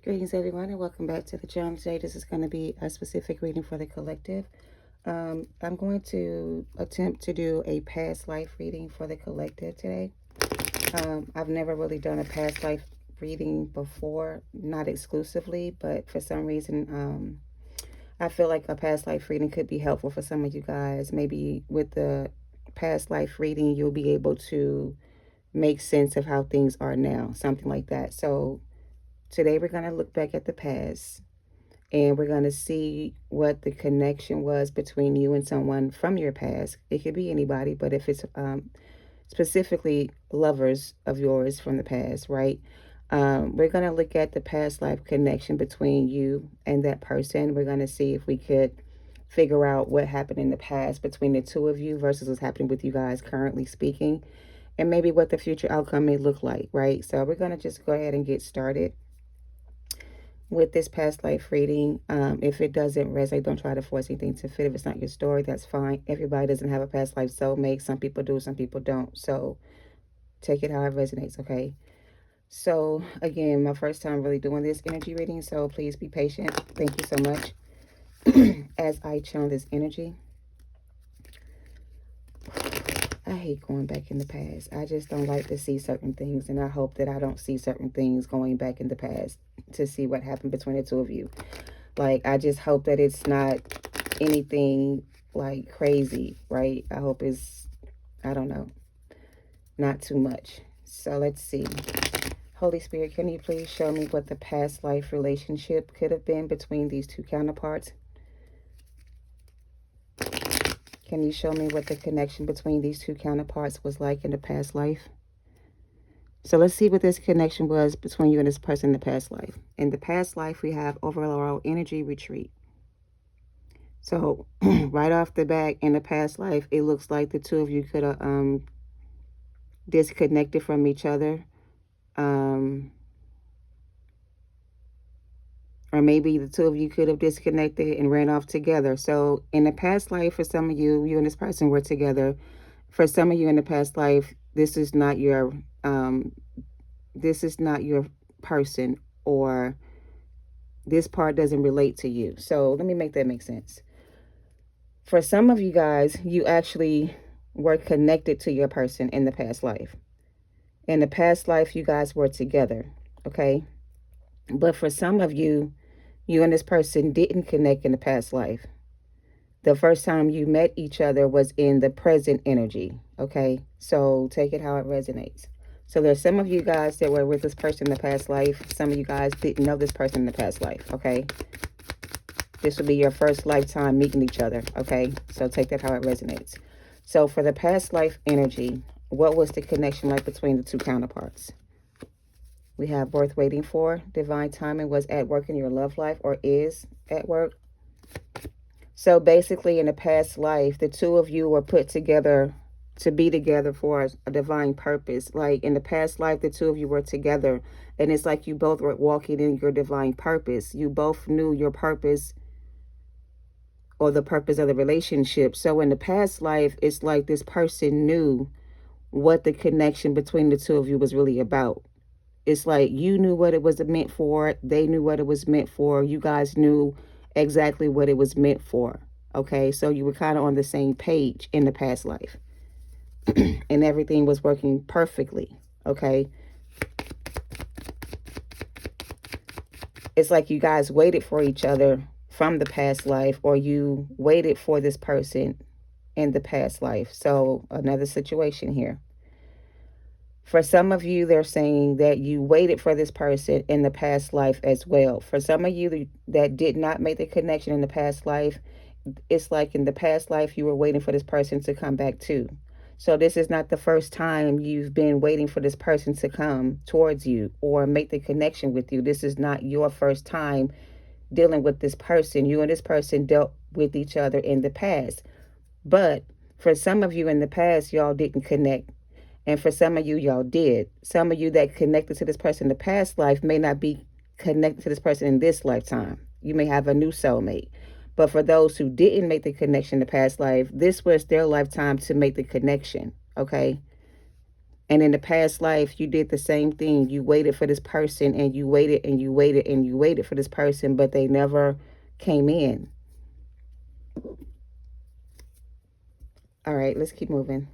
Greetings, everyone, and welcome back to the channel. Today, this is going to be a specific reading for the collective. I'm going to attempt to do a past life reading for the collective today. I've never really done a past life reading before, not exclusively, but for some reason, I feel like a past life reading could be helpful for some of you guys. Maybe with the past life reading, you'll be able to make sense of how things are now, something like that. So today we're going to look back at the past and we're going to see what the connection was between you and someone from your past. It could be anybody, but if it's specifically lovers of yours from the past, right? We're going to look at the past life connection between you and that person. We're going to see if we could figure out what happened in the past between the two of you versus what's happening with you guys currently speaking, and maybe what the future outcome may look like, right? So we're going to just go ahead and get started with this past life reading. If it doesn't resonate, don't try to force anything to fit. If it's not your story, that's fine. Everybody doesn't have a past life soulmate. Some people do, some people don't. So take it how it resonates, okay? So again, my first time really doing this energy reading, so please be patient. Thank you so much as I channel this energy. I hate going back in the past. I just don't like to see certain things, and I hope that I don't see certain things going back in the past to see what happened between the two of you. Like, I just hope that it's not anything like crazy, right? I hope it's, I don't know, not too much. So let's see. Holy Spirit, can you please show me what the past life relationship could have been between these two counterparts? Can you show me what the connection between these two counterparts was like in the past life? So let's see what this connection was between you and this person in the past life. In the past life, we have overall energy retreat. So right off the bat, in the past life, it looks like the two of you could have disconnected from each other. Or maybe the two of you could have disconnected and ran off together. So in the past life, for some of you, you and this person were together. For some of you in the past life, this is not your person, or this part doesn't relate to you. So let me make that make sense. For some of you guys, you actually were connected to your person in the past life. In the past life, you guys were together, okay? But for some of you, you and this person didn't connect in the past life. The first time you met each other was in the present energy, okay? So take it how it resonates. So there's some of you guys that were with this person in the past life. Some of you guys didn't know this person in the past life, okay? This will be your first lifetime meeting each other, okay? So take that how it resonates. So for the past life energy, what was the connection like between the two counterparts? We have worth waiting for. Divine timing was at work in your love life, or is at work. So basically in the past life, the two of you were put together to be together for a divine purpose. Like in the past life, the two of you were together, and it's like you both were walking in your divine purpose. You both knew your purpose, or the purpose of the relationship. So in the past life, it's like this person knew what the connection between the two of you was really about. It's like you knew what it was meant for. They knew what it was meant for. You guys knew exactly what it was meant for. Okay, so you were kind of on the same page in the past life. And everything was working perfectly. Okay. It's like you guys waited for each other from the past life, or you waited for this person in the past life. So another situation here. For some of you, they're saying that you waited for this person in the past life as well. For some of you that did not make the connection in the past life, it's like in the past life, you were waiting for this person to come back too. So this is not the first time you've been waiting for this person to come towards you or make the connection with you. This is not your first time dealing with this person. You and this person dealt with each other in the past. But for some of you in the past, y'all didn't connect. And for some of you, y'all did. Some of you that connected to this person in the past life may not be connected to this person in this lifetime. You may have a new soulmate. But for those who didn't make the connection in the past life, this was their lifetime to make the connection, okay? And in the past life, you did the same thing. You waited for this person, and you waited and you waited and you waited for this person, but they never came in. All right, let's keep moving.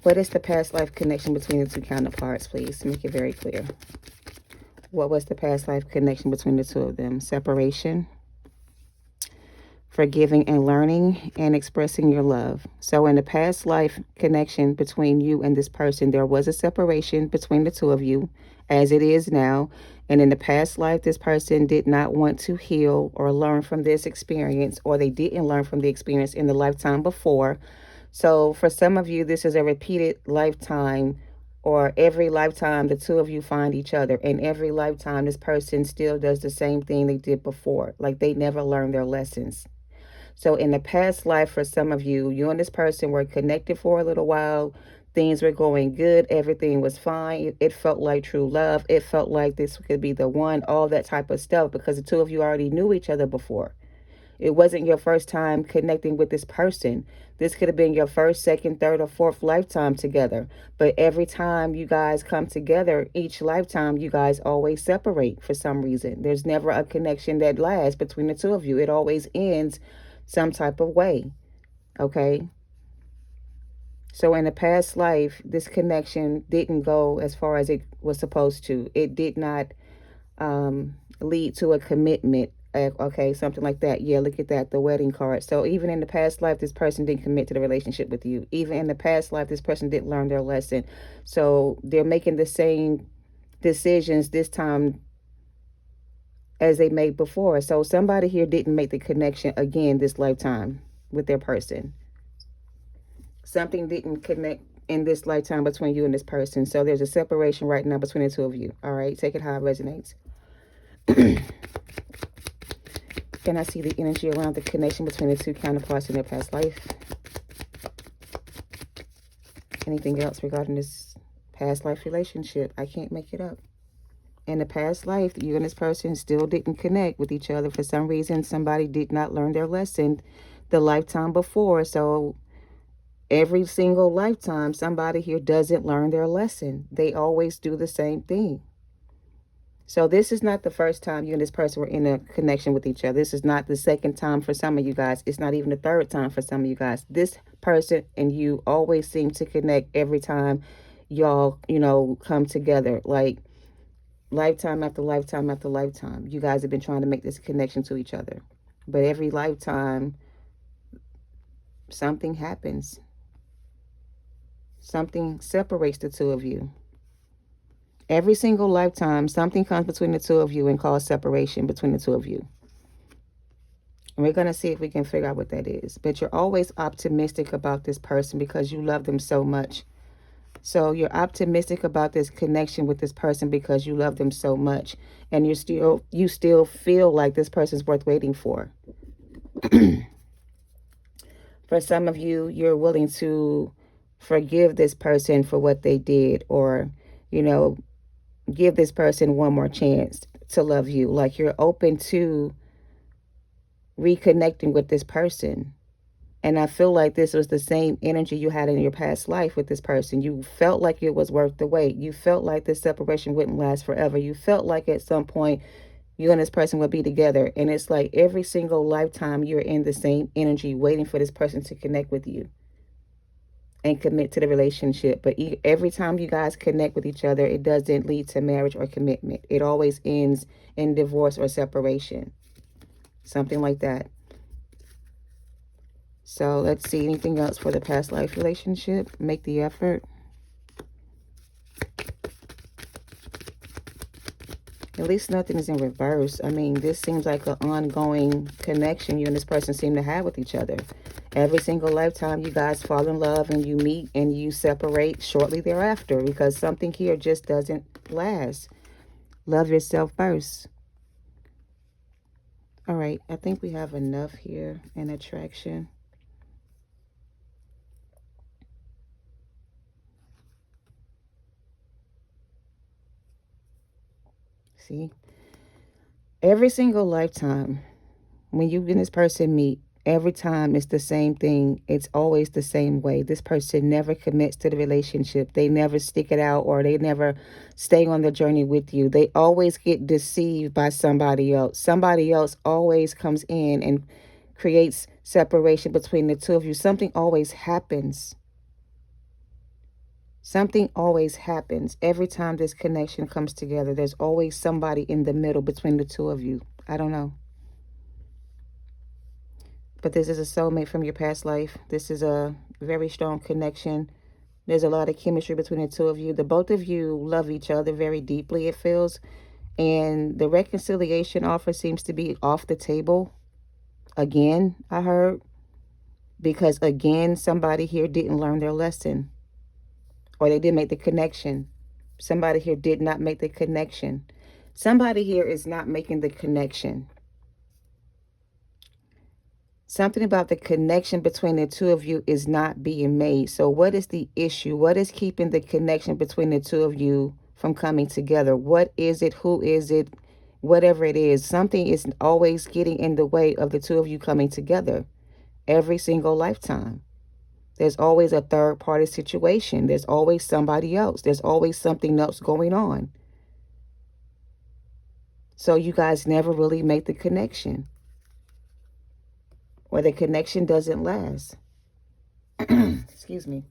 What is the past life connection between the two counterparts, please? Make it very clear. What was the past life connection between the two of them? Separation, forgiving and learning, and expressing your love. So, in the past life connection between you and this person, there was a separation between the two of you, as it is now. And in the past life, this person did not want to heal or learn from this experience, or they didn't learn from the experience in the lifetime before. So, for some of you, this is a repeated lifetime, or every lifetime the two of you find each other. And every lifetime, this person still does the same thing they did before. Like they never learned their lessons. So in the past life, for some of you, you and this person were connected for a little while. Things were going good. Everything was fine. It felt like true love. It felt like this could be the one, all that type of stuff, because the two of you already knew each other before. It wasn't your first time connecting with this person. This could have been your first, second, third, or fourth lifetime together. But every time you guys come together, each lifetime, you guys always separate for some reason. There's never a connection that lasts between the two of you. It always ends some type of way. Okay? So in the past life, this connection didn't go as far as it was supposed to. It did not lead to a commitment. Okay, something like that. Yeah, look at that, the wedding card. So even in the past life, this person didn't commit to the relationship with you. Even in the past life, this person didn't learn their lesson. So they're making the same decisions this time as they made before. So somebody here didn't make the connection again this lifetime with their person. Something didn't connect in this lifetime between you and this person. So there's a separation right now between the two of you. All right, take it how it resonates. Can I see the energy around the connection between the two counterparts in their past life? Anything else regarding this past life relationship? I can't make it up. In the past life, you and this person still didn't connect with each other. For some reason, somebody did not learn their lesson the lifetime before. So every single lifetime, somebody here doesn't learn their lesson. They always do the same thing. So this is not the first time you and this person were in a connection with each other. This is not the second time for some of you guys. It's not even the third time for some of you guys. This person and you always seem to connect every time y'all, come together. Like lifetime after lifetime after lifetime. You guys have been trying to make this connection to each other. But every lifetime, something happens. Something separates the two of you. Every single lifetime, something comes between the two of you and causes separation between the two of you. And we're going to see if we can figure out what that is. But you're always optimistic about this person because you love them so much. So you're optimistic about this connection with this person because you love them so much. And you still feel like this person's worth waiting for. For some of you, you're willing to forgive this person for what they did, or, give this person one more chance to love you. Like you're open to reconnecting with this person. And I feel like this was the same energy you had in your past life with this person. You felt like it was worth the wait. You felt like this separation wouldn't last forever. You felt like at some point you and this person would be together. And it's like every single lifetime you're in the same energy waiting for this person to connect with you and commit to the relationship. But every time you guys connect with each other, it doesn't lead to marriage or commitment. It always ends in divorce or separation. Something like that. So let's see, anything else for the past life relationship? Make the effort. At least nothing is in reverse. I mean, this seems like an ongoing connection you and this person seem to have with each other. Every single lifetime you guys fall in love and you meet and you separate shortly thereafter, because something here just doesn't last. Love yourself first. All right, I think we have enough here in attraction. See, every single lifetime, when you and this person meet, Every time it's the same thing. It's always the same way. This person never commits to the relationship. They never stick it out, or they never stay on the journey with you. They always get deceived by somebody else. Somebody else always comes in and creates separation between the two of you. Something always happens. Something always happens. Every time this connection comes together, there's always somebody in the middle between the two of you. I don't know. But this is a soulmate from your past life. This is a very strong connection. There's a lot of chemistry between the two of you. The both of you love each other very deeply, it feels. And the reconciliation offer seems to be off the table. Again, I heard. Because again, somebody here didn't learn their lesson. Or they didn't make the connection. Somebody here did not make the connection. Somebody here is not making the connection. Something about the connection between the two of you is not being made. So what is the issue? What is keeping the connection between the two of you from coming together? What is it? Who is it? Whatever it is, something is always getting in the way of the two of you coming together every single lifetime. There's always a third party situation. There's always somebody else. There's always something else going on. So you guys never really make the connection. Or the connection doesn't last. Excuse me.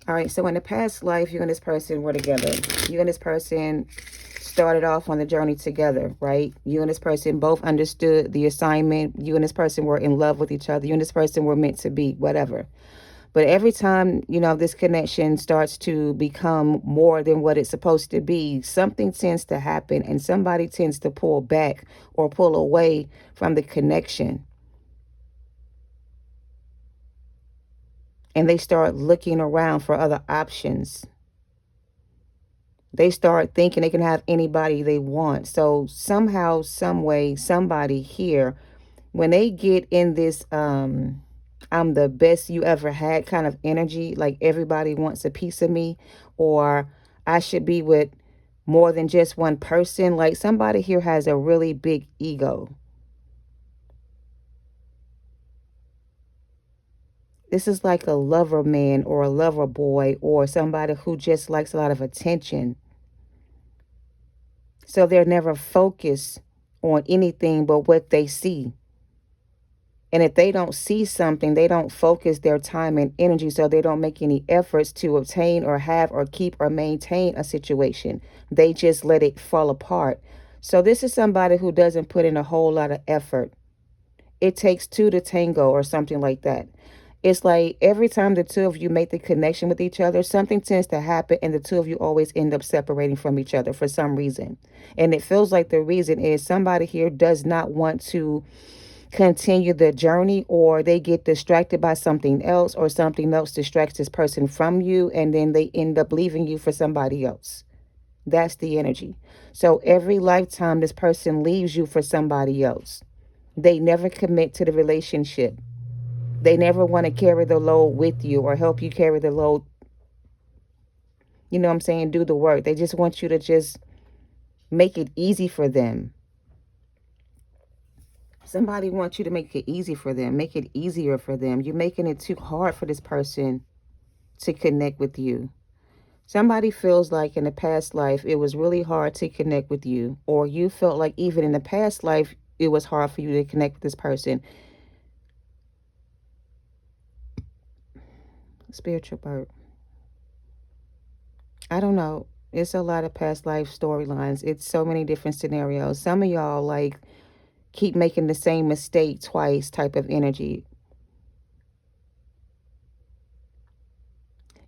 All right, so in the past life, you and this person were together. You and this person started off on the journey together, right? You and this person both understood the assignment. You and this person were in love with each other. You and this person were meant to be, whatever. But every time, this connection starts to become more than what it's supposed to be, something tends to happen and somebody tends to pull back or pull away from the connection. And they start looking around for other options. They start thinking they can have anybody they want. So somehow, some way, somebody here, when they get in this I'm the best you ever had kind of energy, like everybody wants a piece of me, or I should be with more than just one person. Like somebody here has a really big ego. This is like a lover man or a lover boy or somebody who just likes a lot of attention. So they're never focused on anything but what they see. And if they don't see something, they don't focus their time and energy, so they don't make any efforts to obtain or have or keep or maintain a situation. They just let it fall apart. So this is somebody who doesn't put in a whole lot of effort. It takes two to tango or something like that. It's like every time the two of you make the connection with each other, something tends to happen and the two of you always end up separating from each other for some reason. And it feels like the reason is somebody here does not want to continue the journey, or they get distracted by something else, or something else distracts this person from you, and then they end up leaving you for somebody else. That's the energy. So every lifetime this person leaves you for somebody else. They never commit to the relationship. They never want to carry the load with you or help you carry the load. You know what I'm saying? Do the work. They just want you to just make it easy for them. Somebody wants you to make it easy for them, make it easier for them. You're making it too hard for this person to connect with you. Somebody feels like in the past life, it was really hard to connect with you, or you felt like even in the past life, it was hard for you to connect with this person. Spiritual bird. I don't know. It's a lot of past life storylines. It's so many different scenarios. Some of y'all like keep making the same mistake twice type of energy.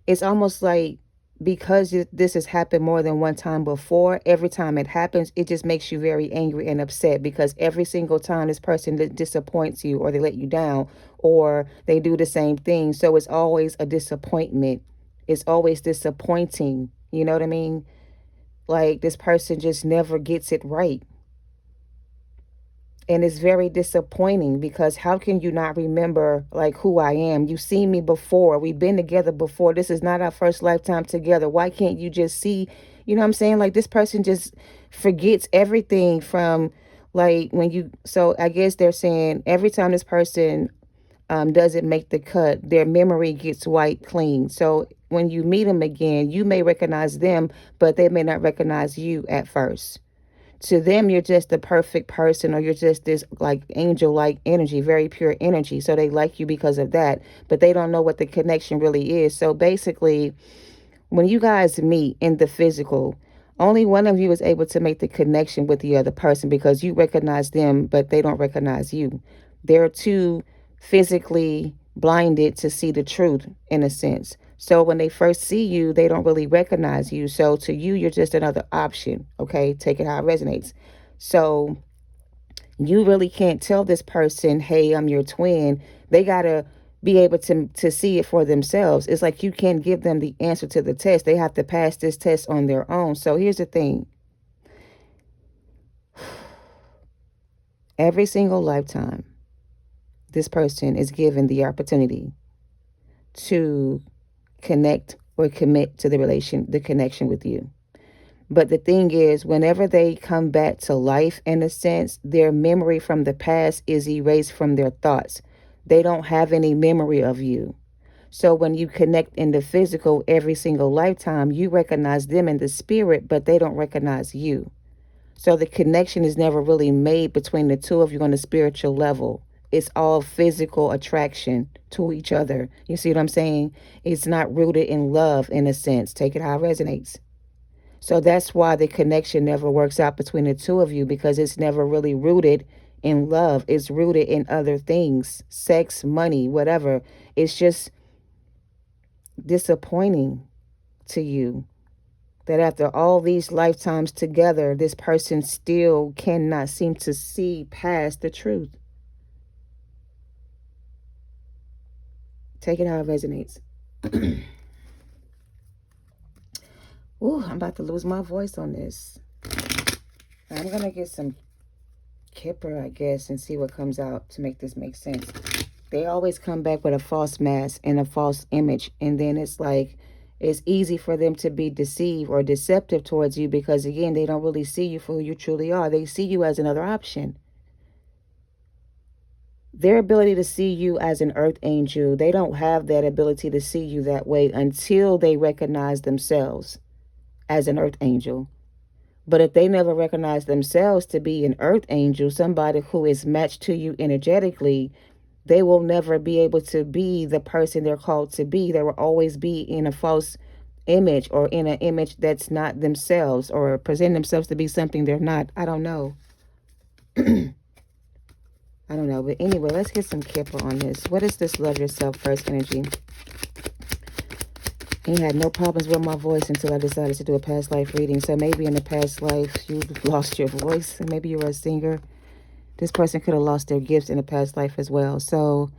It's almost like because this has happened more than one time before, every time it happens, it just makes you very angry and upset, because every single time this person disappoints you, or they let you down, or they do the same thing. So it's always a disappointment. It's always disappointing. You know what I mean? Like this person just never gets it right. And it's very disappointing, because how can you not remember like who I am? You've seen me before. We've been together before. This is not our first lifetime together. Why can't you just see, you know what I'm saying? Like this person just forgets everything from Like when you, so I guess they're saying every time this person doesn't make the cut, their memory gets wiped clean. So when you meet them again, you may recognize them, but they may not recognize you at first. To them, you're just the perfect person, or you're just this like angel like energy, very pure energy. So they like you because of that, but they don't know what the connection really is. So basically, when you guys meet in the physical, only one of you is able to make the connection with the other person because you recognize them, but they don't recognize you. They're too physically blinded to see the truth, in a sense. So when they first see you, they don't really recognize you. So to you, you're just another option. Okay, take it how it resonates. So you really can't tell this person, hey, I'm your twin. They gotta be able to see it for themselves. It's like you can't give them the answer to the test. They have to pass this test on their own. So here's the thing. Every single lifetime, this person is given the opportunity to connect or commit to the connection with you. But the thing is, whenever they come back to life, in a sense, their memory from the past is erased from their thoughts. They don't have any memory of you. So when you connect in the physical every single lifetime, you recognize them in the spirit, but they don't recognize you. So the connection is never really made between the two of you on the spiritual level. It's all physical attraction to each other. You see what I'm saying? It's not rooted in love, in a sense. Take it how it resonates. So that's why the connection never works out between the two of you, because it's never really rooted in love. It's rooted in other things, sex, money, whatever. It's just disappointing to you that after all these lifetimes together, this person still cannot seem to see past the truth. Take it how it resonates. Ooh, I'm about to lose my voice on this. I'm going to get some Kipper, I guess, and see what comes out to make this make sense. They always come back with a false mask and a false image. And then it's like, it's easy for them to be deceived or deceptive towards you because, again, they don't really see you for who you truly are. They see you as another option. Their ability to see you as an earth angel, they don't have that ability to see you that way until they recognize themselves as an earth angel. But if they never recognize themselves to be an earth angel, somebody who is matched to you energetically, they will never be able to be the person they're called to be. They will always be in a false image, or in an image that's not themselves, or present themselves to be something they're not. I don't know. I don't know. But anyway, let's get some Kipper on this. What is this love yourself first energy? He had no problems with my voice until I decided to do a past life reading. So maybe in the past life, you lost your voice. And maybe you were a singer. This person could have lost their gifts in the past life as well. So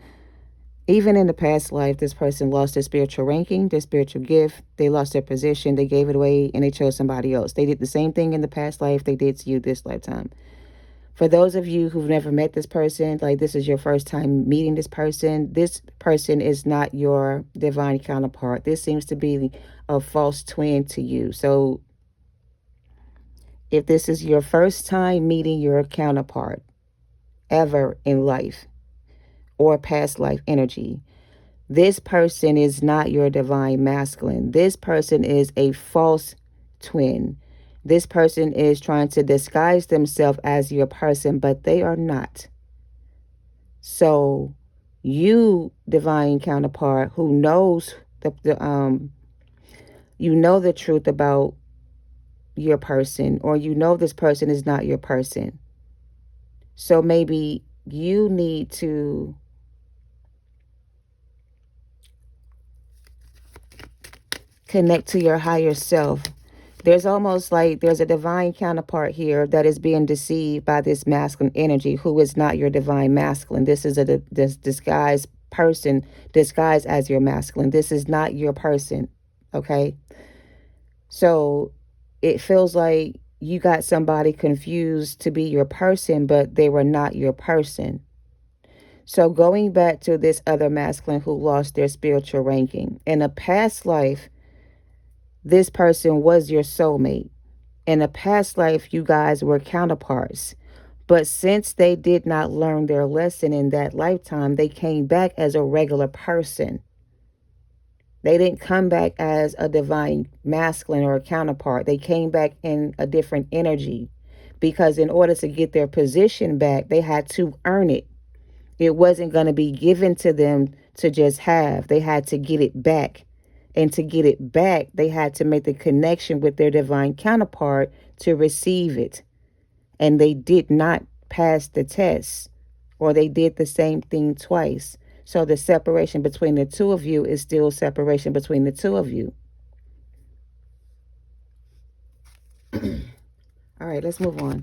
even in the past life, this person lost their spiritual ranking, their spiritual gift. They lost their position. They gave it away and they chose somebody else. They did the same thing in the past life they did to you this lifetime. For those of you who've never met this person, like this is your first time meeting this person is not your divine counterpart. This seems to be a false twin to you. So if this is your first time meeting your counterpart ever in life or past life energy, this person is not your divine masculine. This person is a false twin. This person is trying to disguise themselves as your person, but they are not. So you, divine counterpart, who knows you know the truth about your person, or you know this person is not your person. So maybe you need to connect to your higher self. There's almost like there's a divine counterpart here that is being deceived by this masculine energy who is not your divine masculine. This is this disguised person disguised as your masculine. This is not your person, okay? So it feels like you got somebody confused to be your person, but they were not your person. So going back to this other masculine who lost their spiritual ranking, in a past life, this person was your soulmate. In a past life, you guys were counterparts. But since they did not learn their lesson in that lifetime, they came back as a regular person. They didn't come back as a divine masculine or a counterpart. They came back in a different energy, because in order to get their position back, they had to earn it. It wasn't going to be given to them to just have. They had to get it back. And to get it back, they had to make the connection with their divine counterpart to receive it. And they did not pass the test, or they did the same thing twice. So the separation between the two of you is still separation between the two of you. All right, let's move on.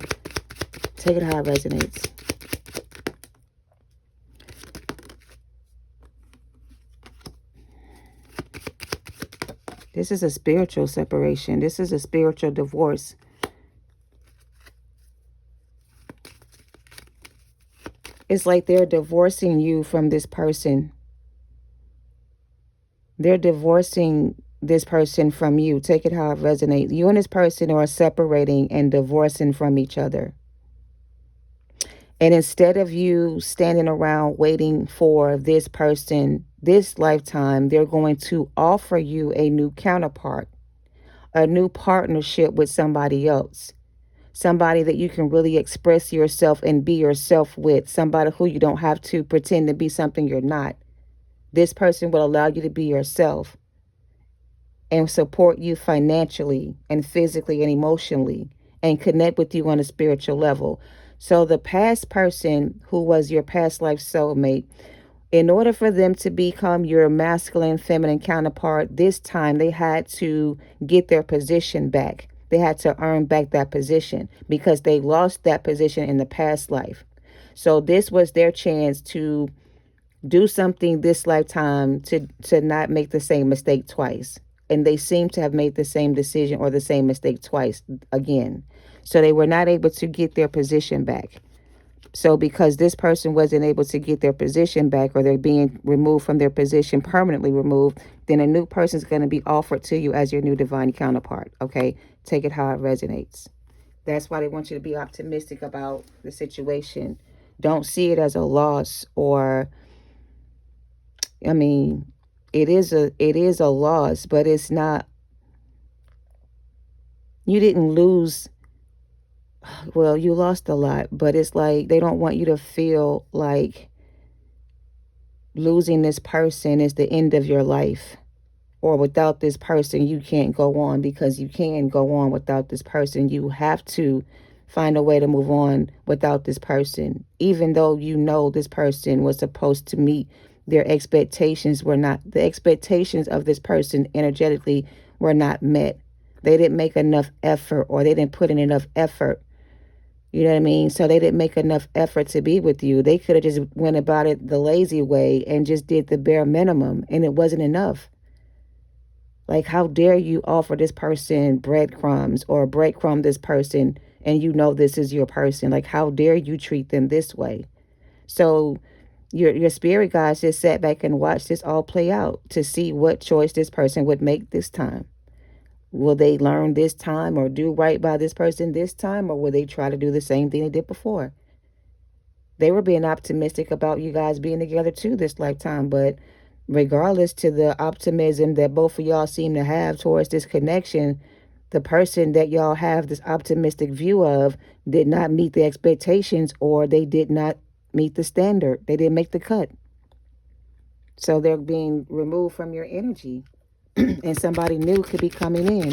Take it how it resonates. This is a spiritual separation. This is a spiritual divorce. It's like they're divorcing you from this person. They're divorcing this person from you. Take it how it resonates. You and this person are separating and divorcing from each other. And instead of you standing around waiting for this person this lifetime, they're going to offer you a new counterpart, a new partnership with somebody else. Somebody that you can really express yourself and be yourself with. Somebody who you don't have to pretend to be something you're not. This person will allow you to be yourself and support you financially and physically and emotionally and connect with you on a spiritual level. So the past person who was your past life soulmate, in order for them to become your masculine, feminine counterpart, this time they had to get their position back. They had to earn back that position because they lost that position in the past life. So this was their chance to do something this lifetime to not make the same mistake twice. And they seem to have made the same decision or the same mistake twice again. So they were not able to get their position back. So because this person wasn't able to get their position back, or they're being removed from their position, permanently removed, then a new person is going to be offered to you as your new divine counterpart. Okay, take it how it resonates. That's why they want you to be optimistic about the situation. Don't see it as a loss, or, I mean, it is a loss, but it's not. You didn't lose. Well, you lost a lot, but it's like they don't want you to feel like losing this person is the end of your life, or without this person you can't go on, because you can go on without this person. You have to find a way to move on without this person, even though you know this person was supposed to meet their expectations. Were not, the expectations of this person energetically were not met. They didn't make enough effort, or they didn't put in enough effort. You know what I mean? So they didn't make enough effort to be with you. They could have just went about it the lazy way and just did the bare minimum, and it wasn't enough. Like, how dare you offer this person breadcrumbs, or breadcrumb this person, and you know this is your person? Like, how dare you treat them this way? So your spirit guides just sat back and watched this all play out to see what choice this person would make this time. Will they learn this time or do right by this person this time, or will they try to do the same thing they did before? They were being optimistic about you guys being together too this lifetime, but regardless to the optimism that both of y'all seem to have towards this connection, the person that y'all have this optimistic view of did not meet the expectations, or they did not meet the standard. They didn't make the cut. So they're being removed from your energy. And somebody new could be coming in.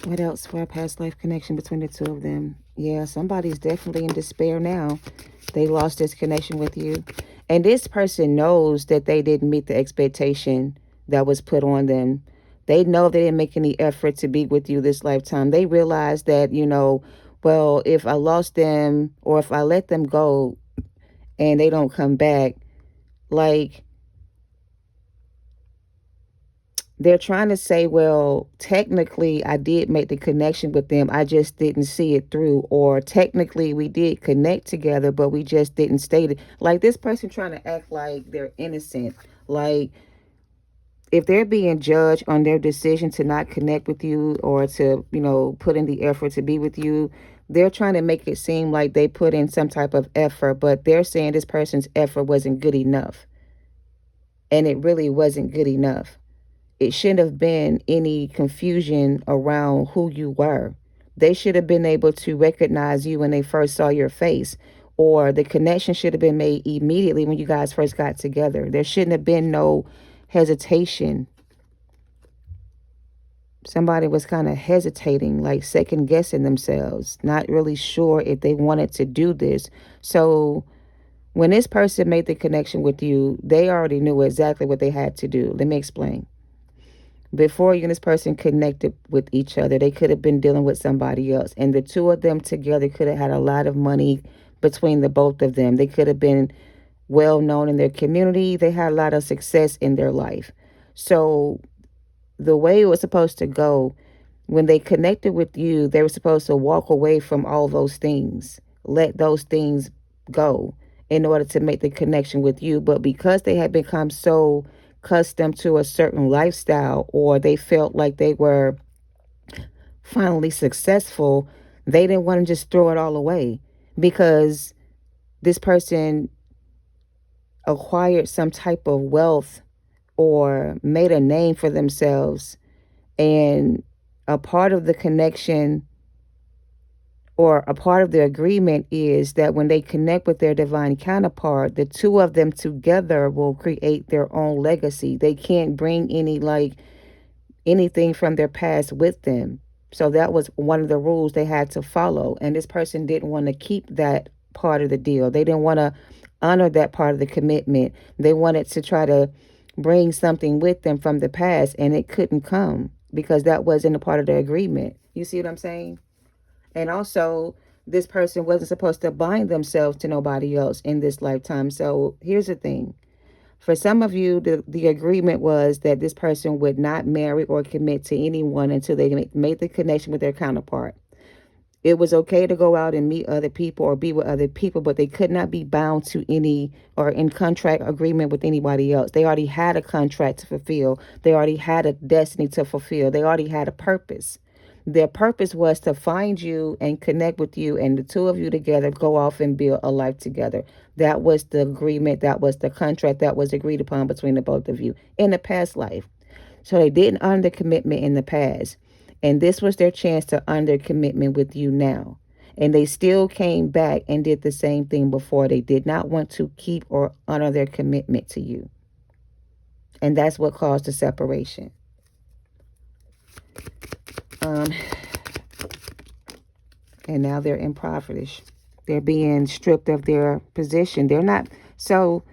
What else for a past life connection between the two of them? Yeah, somebody's definitely in despair now. They lost this connection with you. And this person knows that they didn't meet the expectation that was put on them. They know they didn't make any effort to be with you this lifetime. They realize that, well, if I lost them, or if I let them go and they don't come back, like, they're trying to say, well, technically I did make the connection with them, I just didn't see it through. Or technically we did connect together, but we just didn't state it. Like, this person trying to act like they're innocent. Like, if they're being judged on their decision to not connect with you or to, put in the effort to be with you, they're trying to make it seem like they put in some type of effort, but they're saying this person's effort wasn't good enough. And it really wasn't good enough. It shouldn't have been any confusion around who you were. They should have been able to recognize you when they first saw your face, or the connection should have been made immediately when you guys first got together. There shouldn't have been no hesitation. Somebody was kind of hesitating, like second guessing themselves, not really sure if they wanted to do this. So when this person made the connection with you, they already knew exactly what they had to do. Let me explain. Before you and this person connected with each other, they could have been dealing with somebody else. And the two of them together could have had a lot of money between the both of them. They could have been well known in their community. They had a lot of success in their life. So the way it was supposed to go, when they connected with you, they were supposed to walk away from all those things, let those things go in order to make the connection with you. But because they had become so accustomed to a certain lifestyle, or they felt like they were finally successful, they didn't want to just throw it all away, because this person acquired some type of wealth or made a name for themselves. And a part of the connection, or a part of the agreement, is that when they connect with their divine counterpart, the two of them together will create their own legacy. They can't bring anything from their past with them. So that was one of the rules they had to follow. And this person didn't want to keep that part of the deal. They didn't want to honor that part of the commitment. They wanted to try to bring something with them from the past, and it couldn't come because that wasn't a part of the agreement. You see what I'm saying? And also, this person wasn't supposed to bind themselves to nobody else in this lifetime. So here's the thing. For some of you, the agreement was that this person would not marry or commit to anyone until they made the connection with their counterpart. It was okay to go out and meet other people or be with other people, but they could not be bound to any or in contract agreement with anybody else. They already had a contract to fulfill. They already had a destiny to fulfill. They already had a purpose. Their purpose was to find you and connect with you, and the two of you together go off and build a life together. That was the agreement. That was the contract that was agreed upon between the both of you in the past life. So they didn't honor the commitment in the past. And this was their chance to honor their commitment with you now. And they still came back and did the same thing before. They did not want to keep or honor their commitment to you. And that's what caused the separation. And now they're impoverished. They're being stripped of their position. They're not. So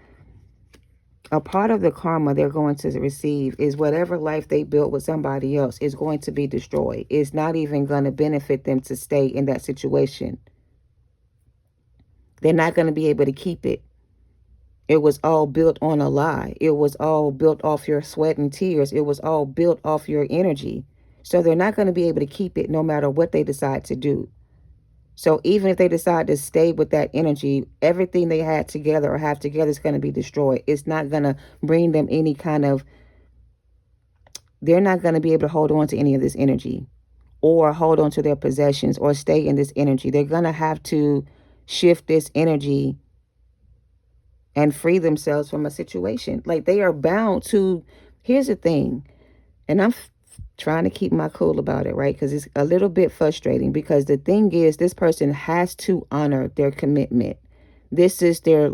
a part of the karma they're going to receive is whatever life they built with somebody else is going to be destroyed. It's not even going to benefit them to stay in that situation. They're not going to be able to keep it. It was all built on a lie. It was all built off your sweat and tears. It was all built off your energy. So they're not going to be able to keep it no matter what they decide to do. So even if they decide to stay with that energy, everything they had together or have together is going to be destroyed. It's not going to bring them any kind of, they're not going to be able to hold on to any of this energy or hold on to their possessions or stay in this energy. They're going to have to shift this energy and free themselves from a situation. Like they are bound to, here's the thing, and I'm trying to keep my cool about it, right? Because it's a little bit frustrating, because the thing is, this person has to honor their commitment. This is their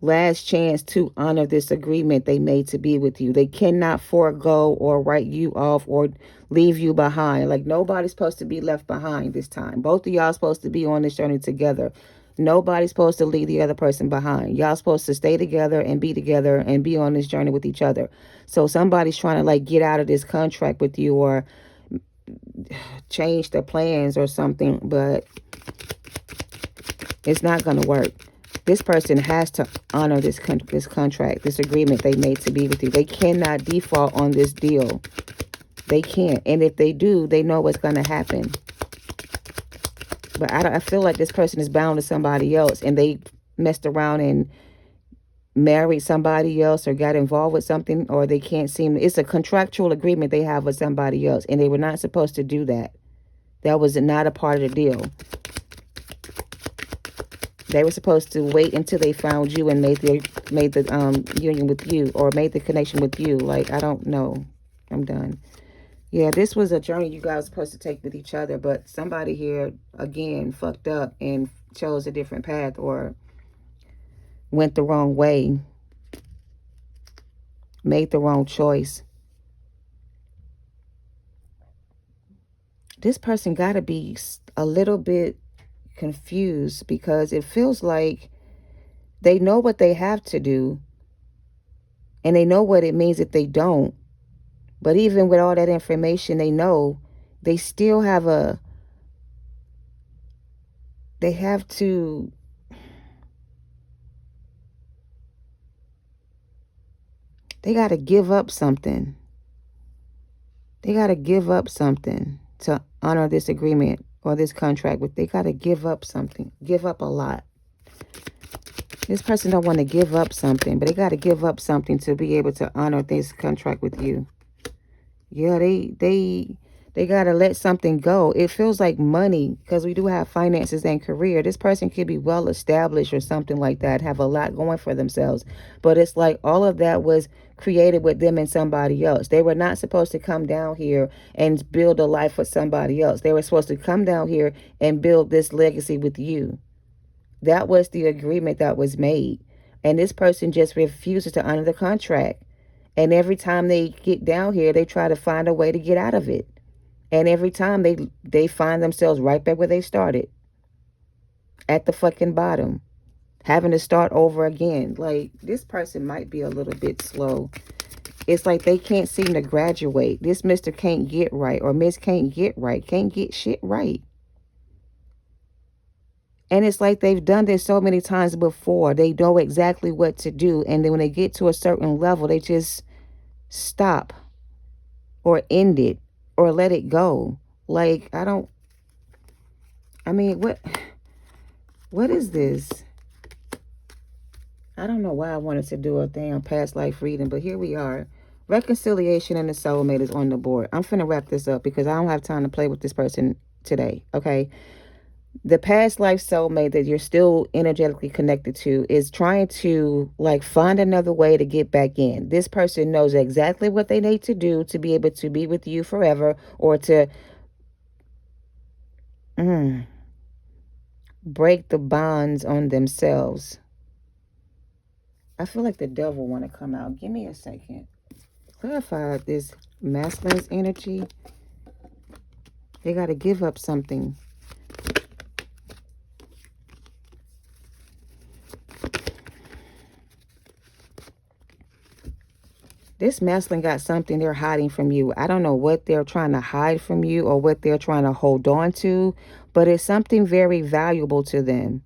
last chance to honor this agreement they made to be with you. They cannot forego or write you off or leave you behind. Like nobody's supposed to be left behind this time. Both of y'all supposed to be on this journey together. Nobody's supposed to leave the other person behind. Y'all supposed to stay together and be on this journey with each other. So somebody's trying to like get out of this contract with you or change their plans or something, but it's not going to work. This person has to honor this contract, this agreement they made to be with you. They cannot default on this deal. They can't. And if they do, they know what's going to happen. But I feel like this person is bound to somebody else, and they messed around and married somebody else or got involved with something, or they can't seem, it's a contractual agreement they have with somebody else, and they were not supposed to do that. That was not a part of the deal. They were supposed to wait until they found you and made the union with you, or made the connection with you. Like, I don't know. I'm done. Yeah, this was a journey you guys were supposed to take with each other, but somebody here, again, fucked up and chose a different path or went the wrong way, made the wrong choice. This person got to be a little bit confused, because it feels like they know what they have to do and they know what it means if they don't. But even with all that information they know, they still have they have to, they got to give up something. They got to give up something to honor this agreement or this contract. But they got to give up something, give up a lot. This person don't want to give up something, but they got to give up something to be able to honor this contract with you. Yeah, they got to let something go. It feels like money, because we do have finances and career. This person could be well established or something like that, have a lot going for themselves. But it's like all of that was created with them and somebody else. They were not supposed to come down here and build a life with somebody else. They were supposed to come down here and build this legacy with you. That was the agreement that was made. And this person just refuses to honor the contract. And every time they get down here, they try to find a way to get out of it. And every time they find themselves right back where they started. At the fucking bottom. Having to start over again. Like, this person might be a little bit slow. It's like they can't seem to graduate. This Mr. can't get right, or Miss can't get right. Can't get shit right. And it's like they've done this so many times before. They know exactly what to do. And then when they get to a certain level, they just stop or end it or let it go. Like, what is this? I don't know why I wanted to do a damn past life reading, but here we are. Reconciliation and the soulmate is on the board. I'm finna wrap this up because I don't have time to play with this person today, okay? The past life soulmate that you're still energetically connected to is trying to, like, find another way to get back in. This person knows exactly what they need to do to be able to be with you forever, or to break the bonds on themselves. I feel like the devil want to come out. Give me a second. Clarify this masculine's energy. They got to give up something. This masculine got something they're hiding from you. I don't know what they're trying to hide from you or what they're trying to hold on to, but it's something very valuable to them.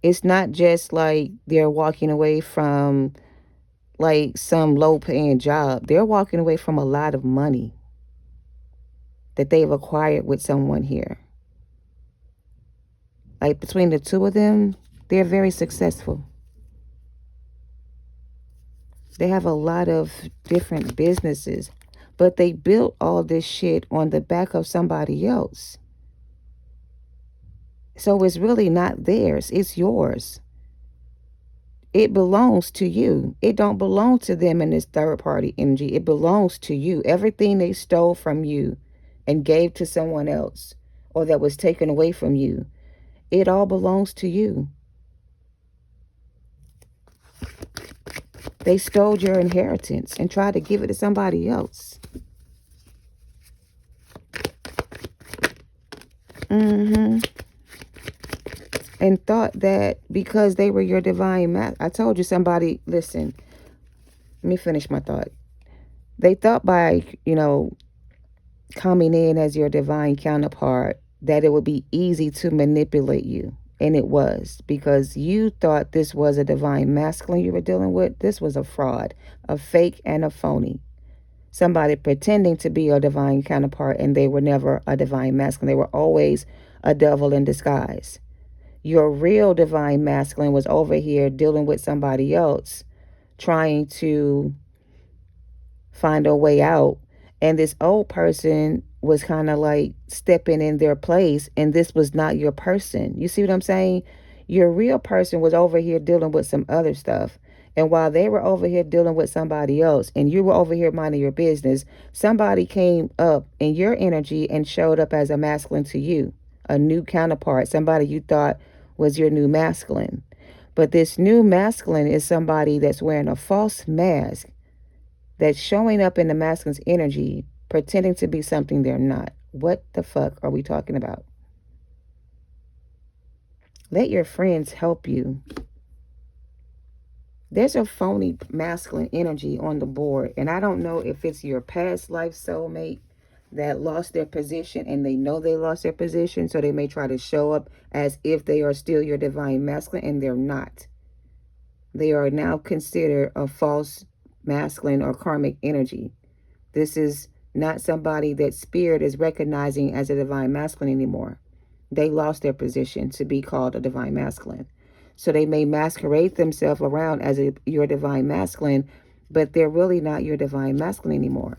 It's not just like they're walking away from like some low-paying job. They're walking away from a lot of money that they've acquired with someone here. Like, between the two of them, they're very successful. They have a lot of different businesses, but they built all this shit on the back of somebody else. So it's really not theirs. It's yours. It belongs to you. It don't belong to them in this third party energy. It belongs to you. Everything they stole from you and gave to someone else, or that was taken away from you, it all belongs to you. They stole your inheritance and tried to give it to somebody else. And thought that because they were your divine match. I told you somebody, listen, let me finish my thought. They thought by, coming in as your divine counterpart, that it would be easy to manipulate you. And it was, because you thought this was a divine masculine you were dealing with. This was a fraud, a fake and a phony. Somebody pretending to be a divine counterpart, and they were never a divine masculine. They were always a devil in disguise. your real divine masculine was over here dealing with somebody else, trying to find a way out. And this old person was kind of like stepping in their place, and this was not your person. You see what I'm saying? Your real person was over here dealing with some other stuff. And while they were over here dealing with somebody else and you were over here minding your business, somebody came up in your energy and showed up as a masculine to you, a new counterpart, somebody you thought was your new masculine. But this new masculine is somebody that's wearing a false mask, that's showing up in the masculine's energy, pretending to be something they're not. What the fuck are we talking about? Let your friends help you. There's a phony masculine energy on the board, and I don't know if it's your past life soulmate that lost their position and they know they lost their position, so they may try to show up as if they are still your divine masculine, and they're not. They are now considered a false masculine or karmic energy. This is not somebody that spirit is recognizing as a divine masculine anymore. They lost their position to be called a divine masculine. So they may masquerade themselves around as your divine masculine, but they're really not your divine masculine anymore.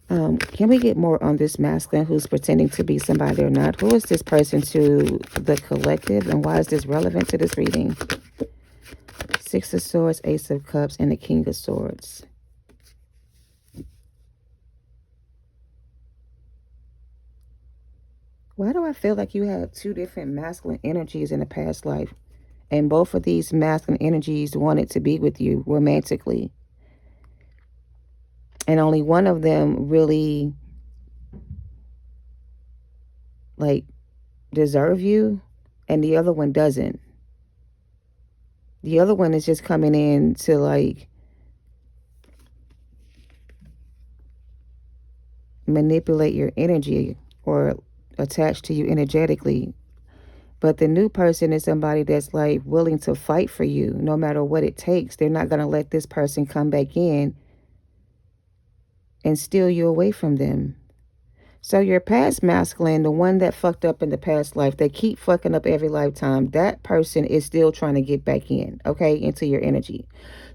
Can we get more on this masculine who's pretending to be somebody they're not? Who is this person to the collective, and why is this relevant to this reading? Six of Swords, Ace of Cups, and the King of Swords. Why do I feel like you had two different masculine energies in a past life? And both of these masculine energies wanted to be with you romantically. And only one of them really, like, deserve you, and the other one doesn't. The other one is just coming in to, like, manipulate your energy or attach to you energetically. But the new person is somebody that's like willing to fight for you no matter what it takes. They're not going to let this person come back in and steal you away from them. So your past masculine, the one that fucked up in the past life, they keep fucking up every lifetime. That person is still trying to get back in, okay, into your energy.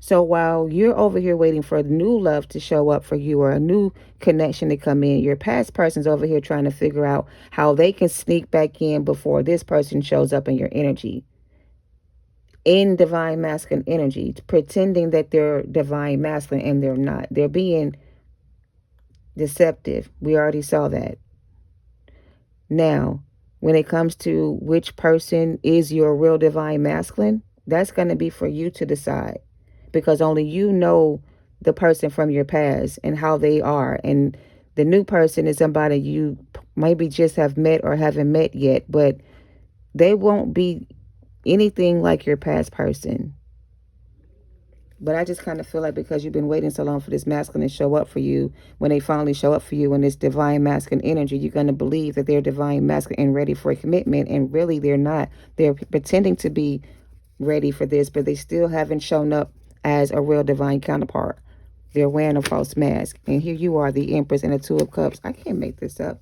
So while you're over here waiting for new love to show up for you or a new connection to come in, your past person's over here trying to figure out how they can sneak back in before this person shows up in your energy. In divine masculine energy, pretending that they're divine masculine and they're not. They're being deceptive. We already saw that. Now, when it comes to which person is your real divine masculine, that's going to be for you to decide, because only you know the person from your past and how they are. And the new person is somebody you maybe just have met or haven't met yet, but they won't be anything like your past person. But I just kind of feel like because you've been waiting so long for this masculine to show up for you, when they finally show up for you in this divine masculine energy, you're going to believe that they're divine masculine and ready for a commitment. And really, they're not. They're pretending to be ready for this, but they still haven't shown up as a real divine counterpart. They're wearing a false mask. And here you are, the Empress and the Two of Cups. I can't make this up.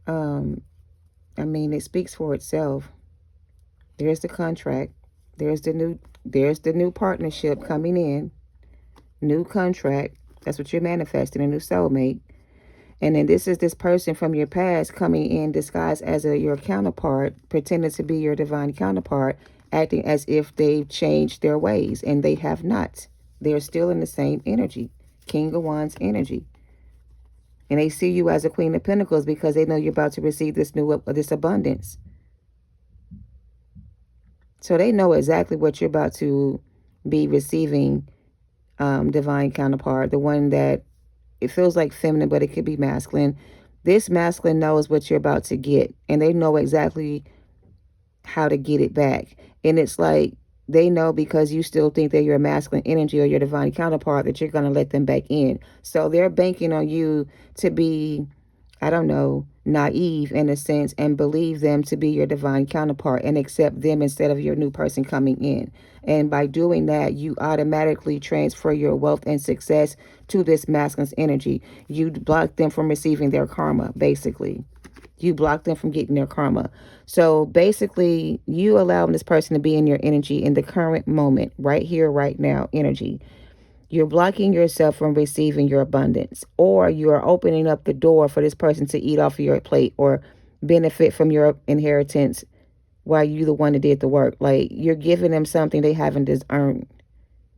I mean, it speaks for itself. There's the contract. There's the new partnership coming in. New contract. That's what you're manifesting, a new soulmate. And then this is this person from your past coming in disguised as your counterpart, pretending to be your divine counterpart, acting as if they've changed their ways, and they have not. They're still in the same energy, King of Wands energy. And they see you as a Queen of Pentacles because they know you're about to receive this abundance. So they know exactly what you're about to be receiving, divine counterpart, the one that it feels like feminine, but it could be masculine. This masculine knows what you're about to get, and they know exactly how to get it back. And it's like they know because you still think that you're a masculine energy or your divine counterpart that you're going to let them back in. So they're banking on you to be I don't know, naive in a sense, and believe them to be your divine counterpart and accept them instead of your new person coming in. And by doing that, you automatically transfer your wealth and success to this masculine's energy. You block them from receiving their karma, basically. You block them from getting their karma. So basically, you allowing this person to be in your energy in the current moment, right here, right now, energy. You're blocking yourself from receiving your abundance, or you are opening up the door for this person to eat off of your plate or benefit from your inheritance while you the one that did the work. Like, you're giving them something they haven't earned.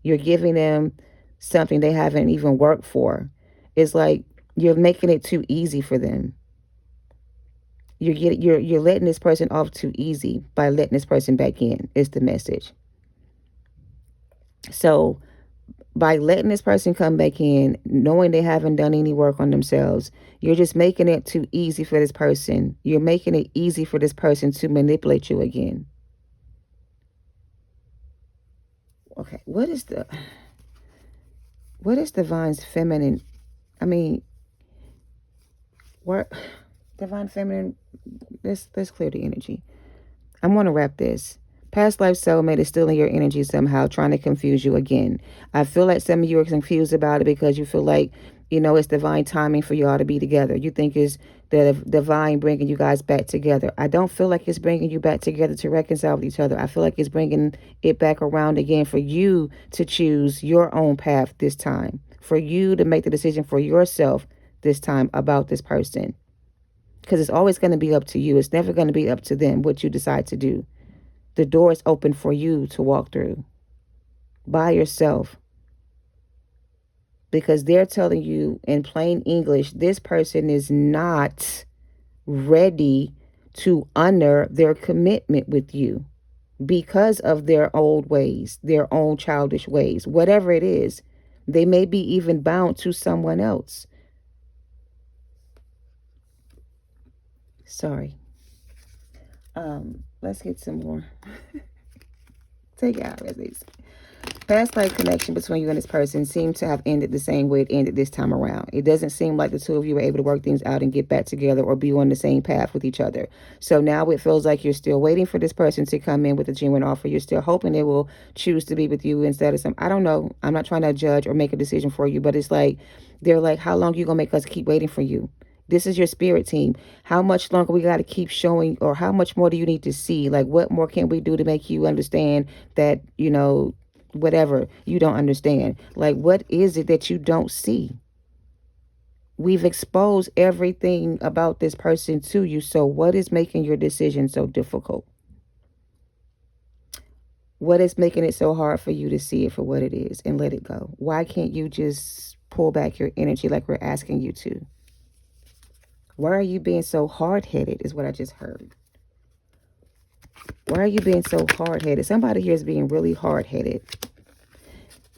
You're giving them something they haven't even worked for. It's like you're making it too easy for them. You're letting this person off too easy by letting this person back in, is the message. So by letting this person come back in, knowing they haven't done any work on themselves, you're just making it too easy for this person. You're making it easy for this person to manipulate you again. Okay, what is divine's feminine? I mean, what divine feminine? Let's clear the energy. I'm going to wrap this. Past life soulmate is still in your energy somehow, trying to confuse you again. I feel like some of you are confused about it because you feel like, it's divine timing for y'all to be together. You think it's the divine bringing you guys back together. I don't feel like it's bringing you back together to reconcile with each other. I feel like it's bringing it back around again for you to choose your own path this time, for you to make the decision for yourself this time about this person. Because it's always going to be up to you. It's never going to be up to them what you decide to do. The door is open for you to walk through by yourself, because they're telling you in plain English, this person is not ready to honor their commitment with you because of their old ways, their own childish ways, whatever it is. They may be even bound to someone else. Sorry. Let's get some more. Take it out, as they say. Past life connection between you and this person seemed to have ended the same way it ended this time around. It doesn't seem like the two of you were able to work things out and get back together or be on the same path with each other. So now it feels like you're still waiting for this person to come in with a genuine offer. You're still hoping they will choose to be with you instead of some. I don't know. I'm not trying to judge or make a decision for you, but it's like, they're like, how long are you going to make us keep waiting for you? This is your spirit team. How much longer we got to keep showing, or how much more do you need to see? Like, what more can we do to make you understand that, whatever you don't understand? Like, what is it that you don't see? We've exposed everything about this person to you. So what is making your decision so difficult? What is making it so hard for you to see it for what it is and let it go? Why can't you just pull back your energy like we're asking you to? Why are you being so hard-headed is what I just heard. Why are you being so hard-headed? Somebody here is being really hard-headed.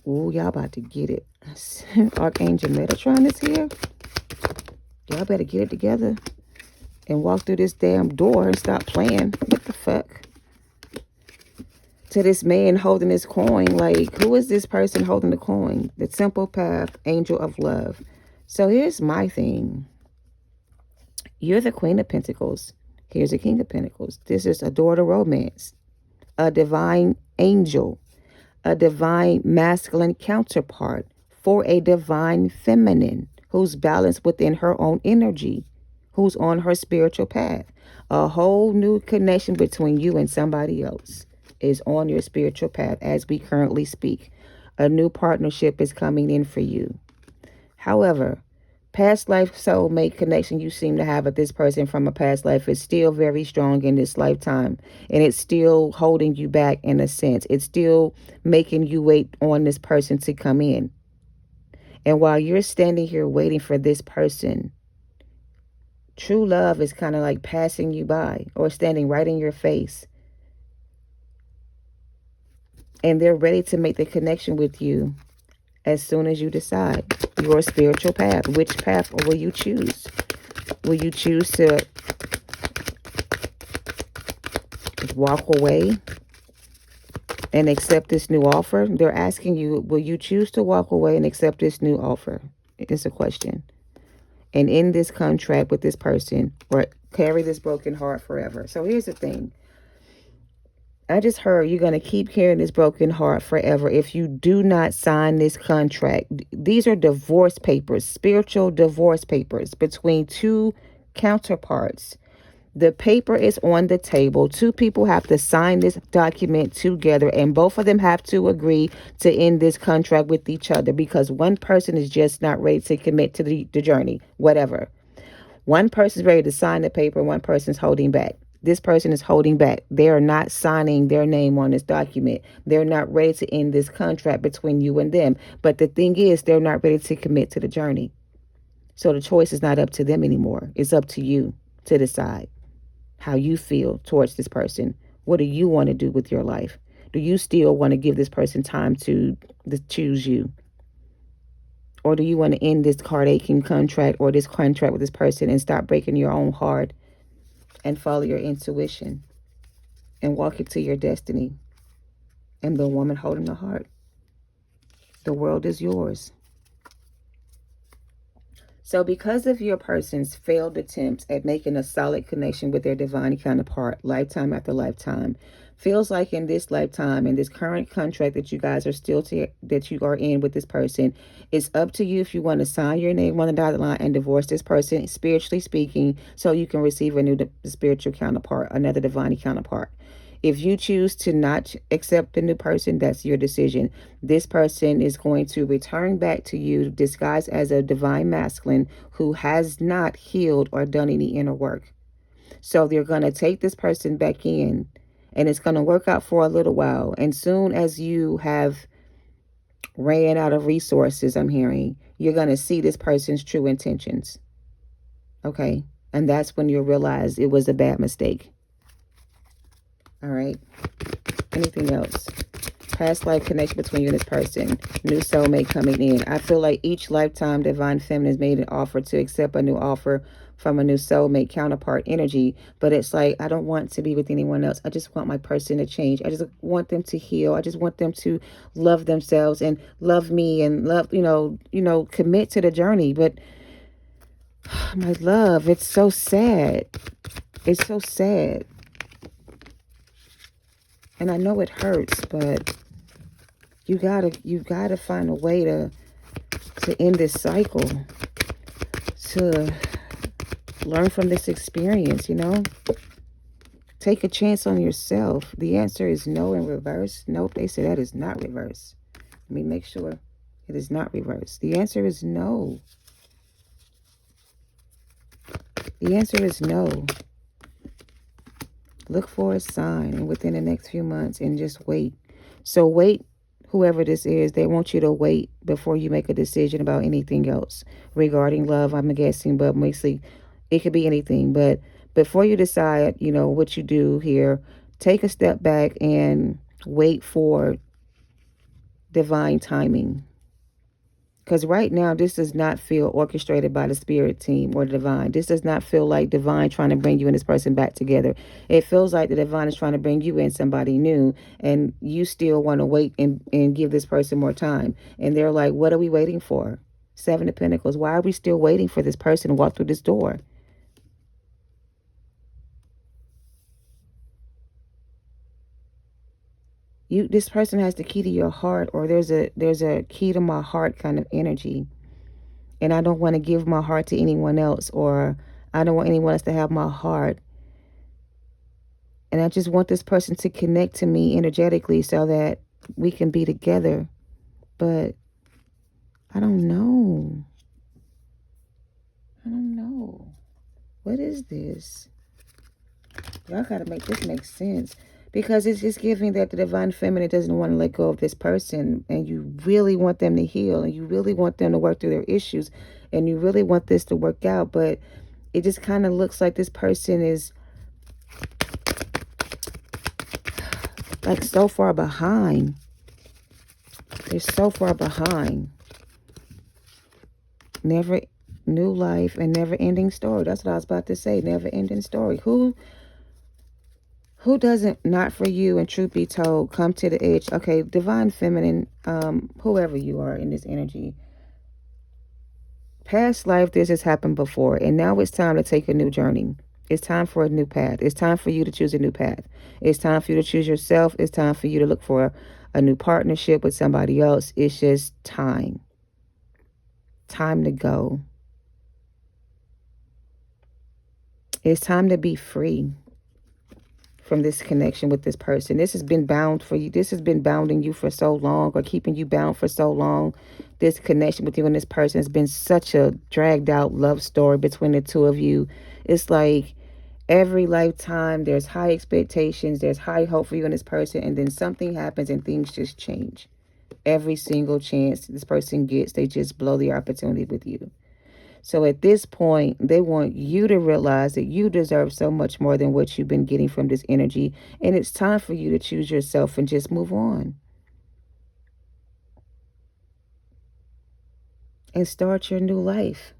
Ooh, y'all about to get it. Archangel Metatron is here. Y'all better get it together and walk through this damn door and stop playing. What the fuck? To this man holding this coin. Like, who is this person holding the coin? The Simple Path, Angel of Love. So here's my thing. You're the Queen of Pentacles. Here's the King of Pentacles. This is a door to romance. A divine angel. A divine masculine counterpart for a divine feminine who's balanced within her own energy, who's on her spiritual path. A whole new connection between you and somebody else is on your spiritual path as we currently speak. A new partnership is coming in for you. However, past life soulmate connection you seem to have with this person from a past life is still very strong in this lifetime. And it's still holding you back in a sense. It's still making you wait on this person to come in. And while you're standing here waiting for this person, true love is kind of like passing you by or standing right in your face. And they're ready to make the connection with you as soon as you decide your spiritual path. Which path will you choose? Will you choose to walk away and accept this new offer? They're asking you, will you choose to walk away and accept this new offer? It's a question. and end this contract with this person or carry this broken heart forever. So here's the thing. I just heard you're going to keep carrying this broken heart forever if you do not sign this contract. These are divorce papers, spiritual divorce papers between two counterparts. The paper is on the table. Two people have to sign this document together, and both of them have to agree to end this contract with each other because one person is just not ready to commit to the journey, whatever. One person's ready to sign the paper, one person's holding back. This person is holding back. They are not signing their name on this document. They're not ready to end this contract between you and them. But the thing is, they're not ready to commit to the journey. So the choice is not up to them anymore. It's up to you to decide how you feel towards this person. What do you want to do with your life? Do you still want to give this person time to choose you? Or do you want to end this heart-aching contract or this contract with this person and stop breaking your own heart and follow your intuition and walk into your destiny and the woman holding the heart? The world is yours. So because of your person's failed attempts at making a solid connection with their divine counterpart, lifetime after lifetime, feels like in this lifetime, in this current contract that you guys are that you are in with this person, it's up to you if you want to sign your name on the dotted line and divorce this person, spiritually speaking, so you can receive a new spiritual counterpart, another divine counterpart. If you choose to not accept the new person, that's your decision. This person is going to return back to you disguised as a divine masculine who has not healed or done any inner work. So they're going to take this person back in, and it's going to work out for a little while. And soon as you have ran out of resources, I'm hearing, you're going to see this person's true intentions. Okay? And that's when you'll realize it was a bad mistake. All right. Anything else? Past life connection between you and this person. New soulmate coming in. I feel like each lifetime Divine Feminine has made an offer to accept a new offer from a new soulmate counterpart energy. But it's like, I don't want to be with anyone else. I just want my person to change. I just want them to heal. I just want them to love themselves and love me and love, commit to the journey. But my love, it's so sad. It's so sad. And I know it hurts, but you gotta find a way to end this cycle, to learn from this experience, Take a chance on yourself. The answer is no in reverse. Nope, they say that is not reverse. Let me make sure it is not reverse. The answer is no. The answer is no. Look for a sign and within the next few months and just wait. So wait, whoever this is, they want you to wait before you make a decision about anything else regarding love, I'm guessing, but mostly it could be anything. But before you decide, what you do here, take a step back and wait for divine timing. Because right now, this does not feel orchestrated by the spirit team or the divine. This does not feel like divine trying to bring you and this person back together. It feels like the divine is trying to bring you in somebody new, and you still want to wait and give this person more time. And they're like, what are we waiting for? Seven of Pentacles. Why are we still waiting for this person to walk through this door? This person has the key to your heart, or there's a key to my heart kind of energy. And I don't want to give my heart to anyone else, or I don't want anyone else to have my heart. And I just want this person to connect to me energetically so that we can be together. But I don't know. What is this? Y'all got to make this make sense. Because it's just giving that the divine feminine doesn't want to let go of this person, and you really want them to heal, and you really want them to work through their issues, and you really want this to work out. But it just kind of looks like this person is like so far behind. They're so far behind. Never new life and never ending story. That's what I was about to say. Never ending story. Who doesn't, not for you, and truth be told, come to the edge? Okay, divine feminine, whoever you are in this energy, Past life, this has happened before, and now it's time to take a new journey. It's time for a new path. It's time for you to choose a new path. It's time for you to choose yourself. It's time for you to look for a new partnership with somebody else. It's just time. Time to go. It's time to be free from this connection with this person. This has been bound for you. This has been bounding you for so long, or keeping you bound for so long. This connection with you and this person has been such a dragged out love story between the two of you. It's like every lifetime there's high expectations, there's high hope for you and this person, and then something happens and things just change. Every single chance this person gets, they just blow the opportunity with you. So at this point, they want you to realize that you deserve so much more than what you've been getting from this energy. And it's time for you to choose yourself and just move on. And start your new life.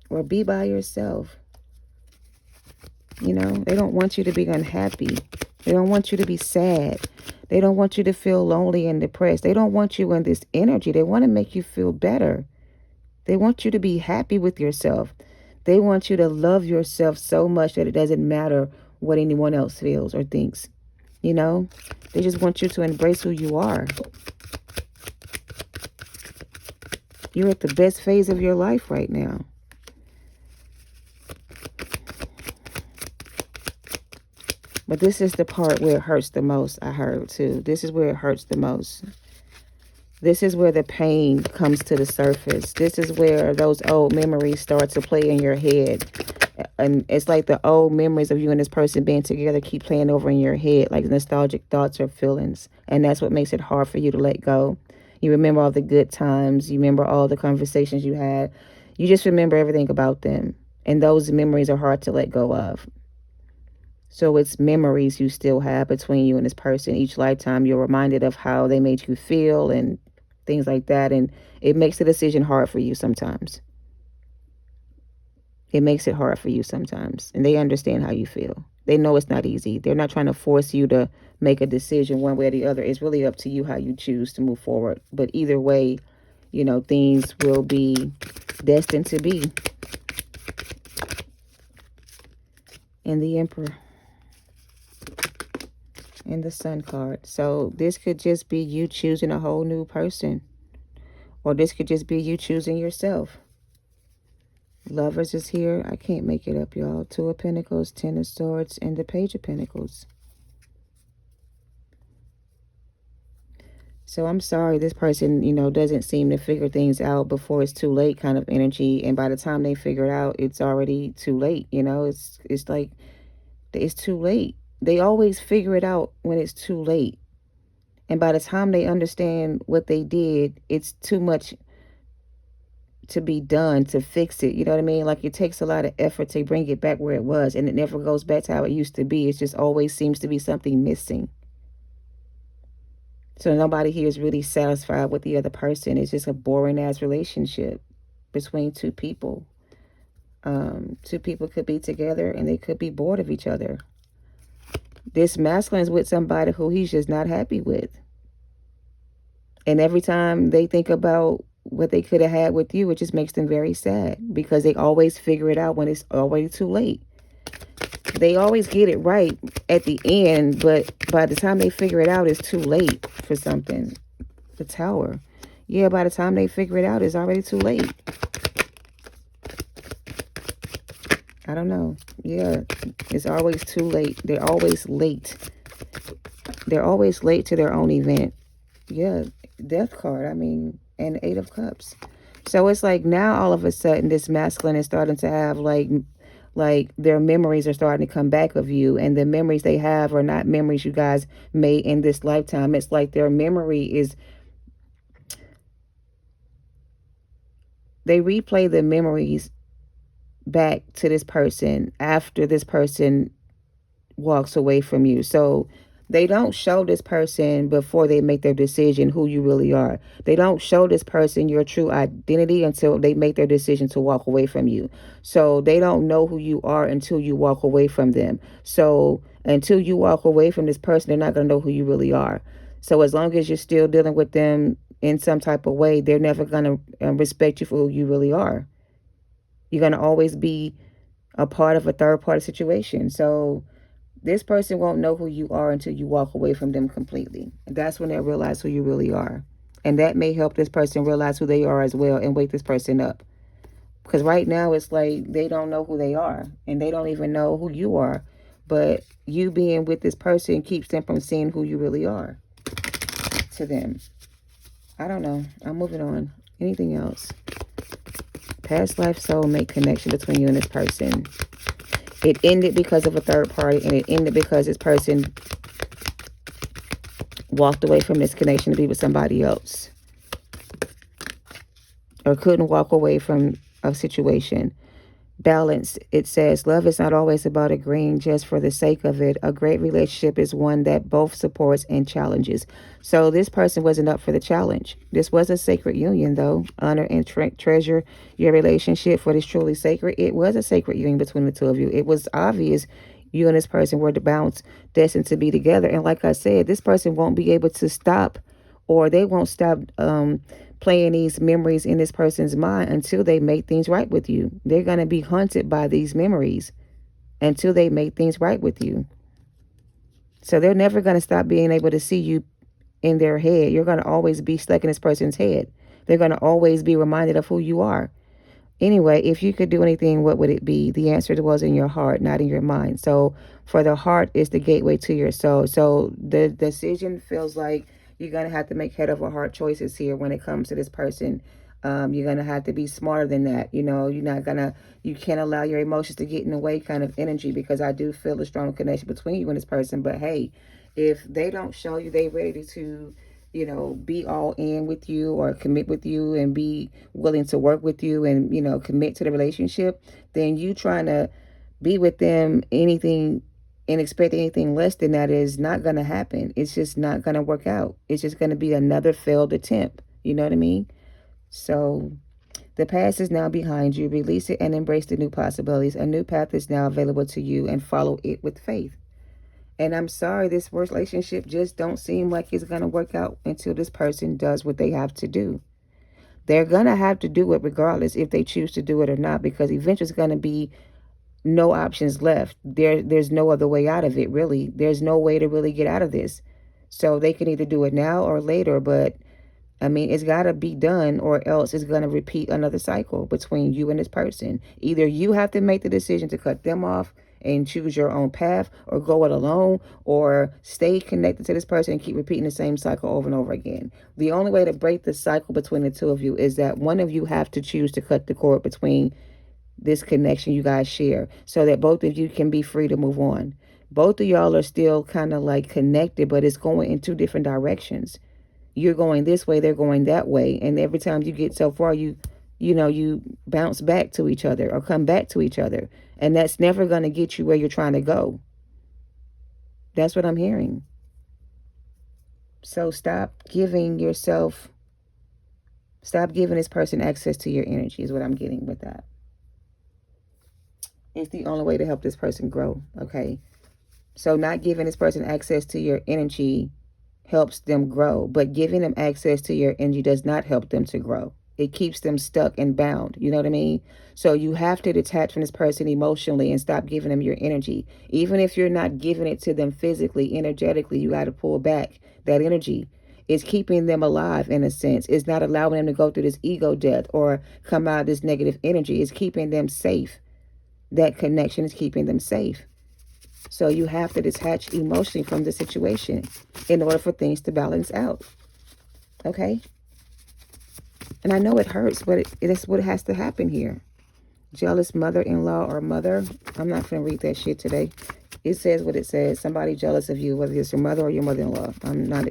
Or be by yourself. You know, they don't want you to be unhappy. They don't want you to be sad. They don't want you to feel lonely and depressed. They don't want you in this energy. They want to make you feel better. They want you to be happy with yourself. They want you to love yourself so much that it doesn't matter what anyone else feels or thinks. You know, they just want you to embrace who you are. You're at the best phase of your life right now. But this is the part where it hurts the most, I heard too. This is where it hurts the most. This is where the pain comes to the surface. This is where those old memories start to play in your head. And it's like the old memories of you and this person being together keep playing over in your head, like nostalgic thoughts or feelings. And that's what makes it hard for you to let go. You remember all the good times. You remember all the conversations you had. You just remember everything about them. And those memories are hard to let go of. So it's memories you still have between you and this person. Each lifetime, you're reminded of how they made you feel and things like that. And it makes the decision hard for you sometimes. It makes it hard for you sometimes. And they understand how you feel. They know it's not easy. They're not trying to force you to make a decision one way or the other. It's really up to you how you choose to move forward. But either way, you know, things will be destined to be. And the Emperor. And the Sun card. So this could just be you choosing a whole new person. Or this could just be you choosing yourself. Lovers is here. I can't make it up, y'all. Two of Pentacles, Ten of Swords, and the Page of Pentacles. So I'm sorry this person, you know, doesn't seem to figure things out before it's too late kind of energy. And by the time they figure it out, it's already too late. You know, it's like it's too late. They always figure it out when it's too late. And by the time they understand what they did, it's too much to be done to fix it. You know what I mean? Like it takes a lot of effort to bring it back where it was, and it never goes back to how it used to be. It just always seems to be something missing. So nobody here is really satisfied with the other person. It's just a boring ass relationship between two people. Two people could be together and they could be bored of each other. This masculine is with somebody who he's just not happy with. And every time they think about what they could have had with you, it just makes them very sad because they always figure it out when it's already too late. They always get it right at the end, but by the time they figure it out, it's too late for something. The Tower. Yeah, by the time they figure it out, it's already too late. I don't know. Yeah, it's always too late. They're always late. They're always late to their own event. Yeah, Death card. I mean, and Eight of Cups. So it's like now all of a sudden this masculine is starting to have like their memories are starting to come back of you, and the memories they have are not memories you guys made in this lifetime. It's like their memory is, they replay the memories back to this person after this person walks away from you. So they don't show this person before they make their decision who you really are. They don't show this person your true identity until they make their decision to walk away from you. So they don't know who you are until you walk away from them. So until you walk away from this person, they're not going to know who you really are. So as long as you're still dealing with them in some type of way, they're never going to respect you for who you really are. You're going to always be a part of a third party situation. So this person won't know who you are until you walk away from them completely. And that's when they'll realize who you really are. And that may help this person realize who they are as well and wake this person up. Because right now it's like they don't know who they are and they don't even know who you are. But you being with this person keeps them from seeing who you really are to them. I don't know. I'm moving on. Anything else? Past life soulmate connection between you and this person. It ended because of a third party, and it ended because this person walked away from this connection to be with somebody else. Or couldn't walk away from a situation. Balance, it says, love is not always about agreeing just for the sake of it. A great relationship is one that both supports and challenges. So this person wasn't up for the challenge. This was a sacred union, though. Honor and treasure your relationship, for it is truly sacred. It was a sacred union between the two of you. It was obvious you and this person were the bounce destined to be together. And like I said, this person won't be able to stop, or they won't stop playing these memories in this person's mind until they make things right with you. They're going to be haunted by these memories until they make things right with you. So they're never going to stop being able to see you in their head. You're going to always be stuck in this person's head. They're going to always be reminded of who you are. Anyway, if you could do anything, what would it be? The answer was in your heart, not in your mind. So for the heart is the gateway to your soul. So the decision feels like you're going to have to make head over heart choices here when it comes to this person. You're going to have to be smarter than that. You know, you can't allow your emotions to get in the way kind of energy, because I do feel a strong connection between you and this person. But hey, if they don't show you they ready to, you know, be all in with you or commit with you and be willing to work with you and, you know, commit to the relationship, then you trying to be with them anything and expect anything less than that is not going to happen. It's just not going to work out. It's just going to be another failed attempt. You know what I mean? So the past is now behind you. Release it and embrace the new possibilities. A new path is now available to you, and follow it with faith. And I'm sorry, this relationship just don't seem like it's going to work out until this person does what they have to do. They're going to have to do it regardless if they choose to do it or not, because eventually it's going to be no options left. There's no other way out of it, really. There's no way to really get out of this. So they can either do it now or later, but I mean, it's got to be done, or else it's going to repeat another cycle between you and this person. Either you have to make the decision to cut them off and choose your own path, or go it alone, or stay connected to this person and keep repeating the same cycle over and over again. The only way to break the cycle between the two of you is that one of you have to choose to cut the cord between this connection you guys share, so that both of you can be free to move on. Both of y'all are still kind of like connected, but it's going in two different directions. You're going this way, they're going that way. And every time you get so far, you bounce back to each other or come back to each other. And that's never going to get you where you're trying to go. That's what I'm hearing. So stop giving this person access to your energy is what I'm getting with that. It's the only way to help this person grow, okay? So not giving this person access to your energy helps them grow, but giving them access to your energy does not help them to grow. It keeps them stuck and bound. You know what I mean? So you have to detach from this person emotionally and stop giving them your energy. Even if you're not giving it to them physically, energetically, you got to pull back that energy. It's keeping them alive in a sense. It's not allowing them to go through this ego death or come out of this negative energy. It's keeping them safe. That connection is keeping them safe. So you have to detach emotionally from the situation in order for things to balance out. Okay? And I know it hurts, but it's what has to happen here. Jealous mother-in-law or mother. I'm not going to read that shit today. It says what it says. Somebody jealous of you, whether it's your mother or your mother-in-law. I'm not...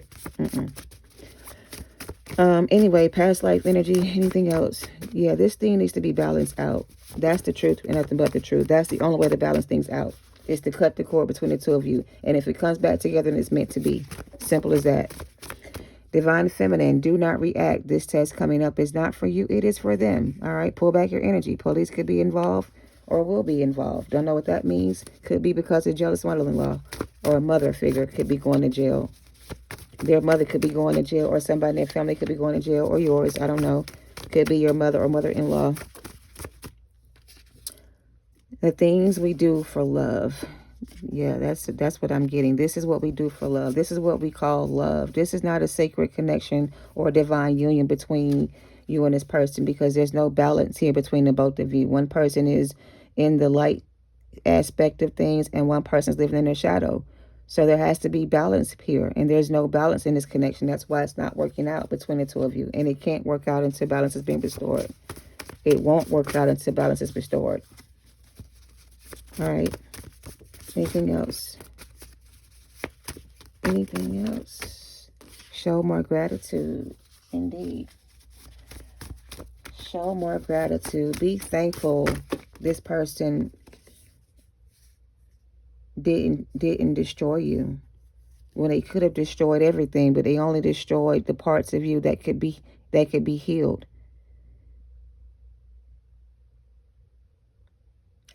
Anyway, past life energy, anything else? Yeah, this thing needs to be balanced out. That's the truth and nothing but the truth. That's the only way to balance things out, is to cut the cord between the two of you. And if it comes back together, then it's meant to be. Simple as that. Divine Feminine, do not react. This test coming up is not for you. It is for them. All right, pull back your energy. Police could be involved or will be involved. Don't know what that means. Could be because of jealous mother-in-law or a mother figure could be going to jail. Their mother could be going to jail, or somebody in their family could be going to jail, or yours. I don't know. Could be your mother or mother-in-law. The things we do for love. Yeah, that's what I'm getting. This is what we do for love. This is what we call love. This is not a sacred connection or a divine union between you and this person, because there's no balance here between the both of you. One person is in the light aspect of things, and one person's living in their shadow. So there has to be balance here, and there's no balance in this connection. That's why it's not working out between the two of you, and it can't work out until balance is being restored. It won't work out until balance is restored. All right. Anything else? Anything else? Show more gratitude. Indeed. Show more gratitude. Be thankful this person didn't destroy you when they could have destroyed everything, but they only destroyed the parts of you that could be healed.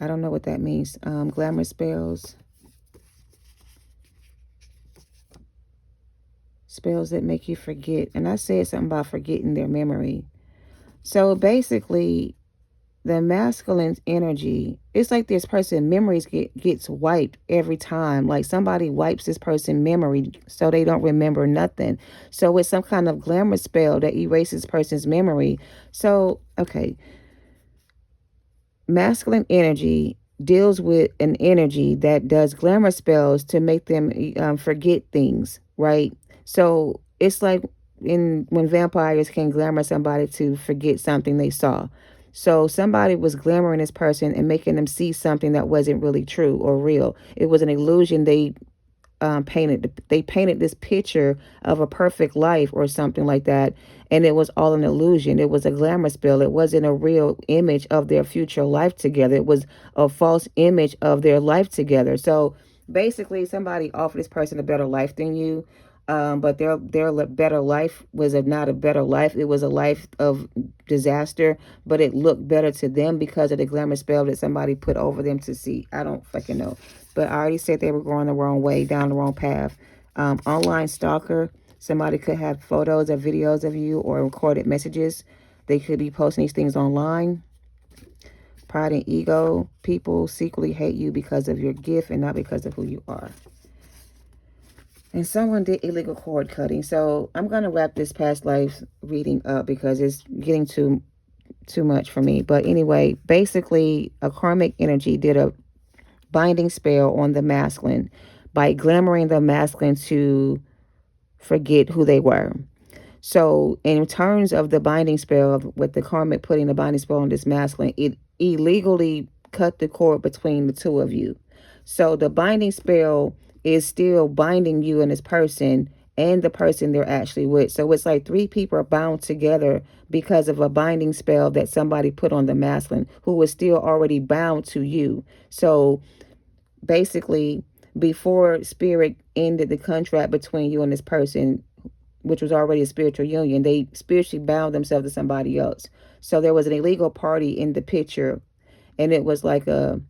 I don't know what that means. Glamour spells. Spells that make you forget. And I said something about forgetting their memory. So basically, the masculine energy, it's like this person memories gets wiped every time. Like somebody wipes this person memory so they don't remember nothing. So it's some kind of glamour spell that erases person's memory. So, okay. Masculine energy deals with an energy that does glamour spells to make them forget things, right? So it's like when vampires can glamour somebody to forget something they saw. So somebody was glamoring this person and making them see something that wasn't really true or real. It was an illusion they painted this picture of a perfect life or something like that, and it was all an illusion. It was a glamour spell. It wasn't a real image of their future life together. It was a false image of their life together. So basically, somebody offered this person a better life than you, but their better life was not a better life. It was a life of disaster, but it looked better to them because of the glamour spell that somebody put over them to see. I don't fucking know. But I already said they were going the wrong way, down the wrong path. Online stalker. Somebody could have photos or videos of you or recorded messages. They could be posting these things online. Pride and ego. People secretly hate you because of your gift and not because of who you are. And someone did illegal cord cutting. So I'm going to wrap this past life reading up because it's getting too much for me. But anyway, basically, a karmic energy did a binding spell on the masculine by glamoring the masculine to forget who they were. So in terms of the binding spell, with the karmic putting the binding spell on this masculine, it illegally cut the cord between the two of you. So the binding spell is still binding you and this person and the person they're actually with. So it's like three people are bound together because of a binding spell that somebody put on the masculine who was still already bound to you. So basically, before spirit ended the contract between you and this person, which was already a spiritual union, they spiritually bound themselves to somebody else. So there was an illegal party in the picture, and it was like a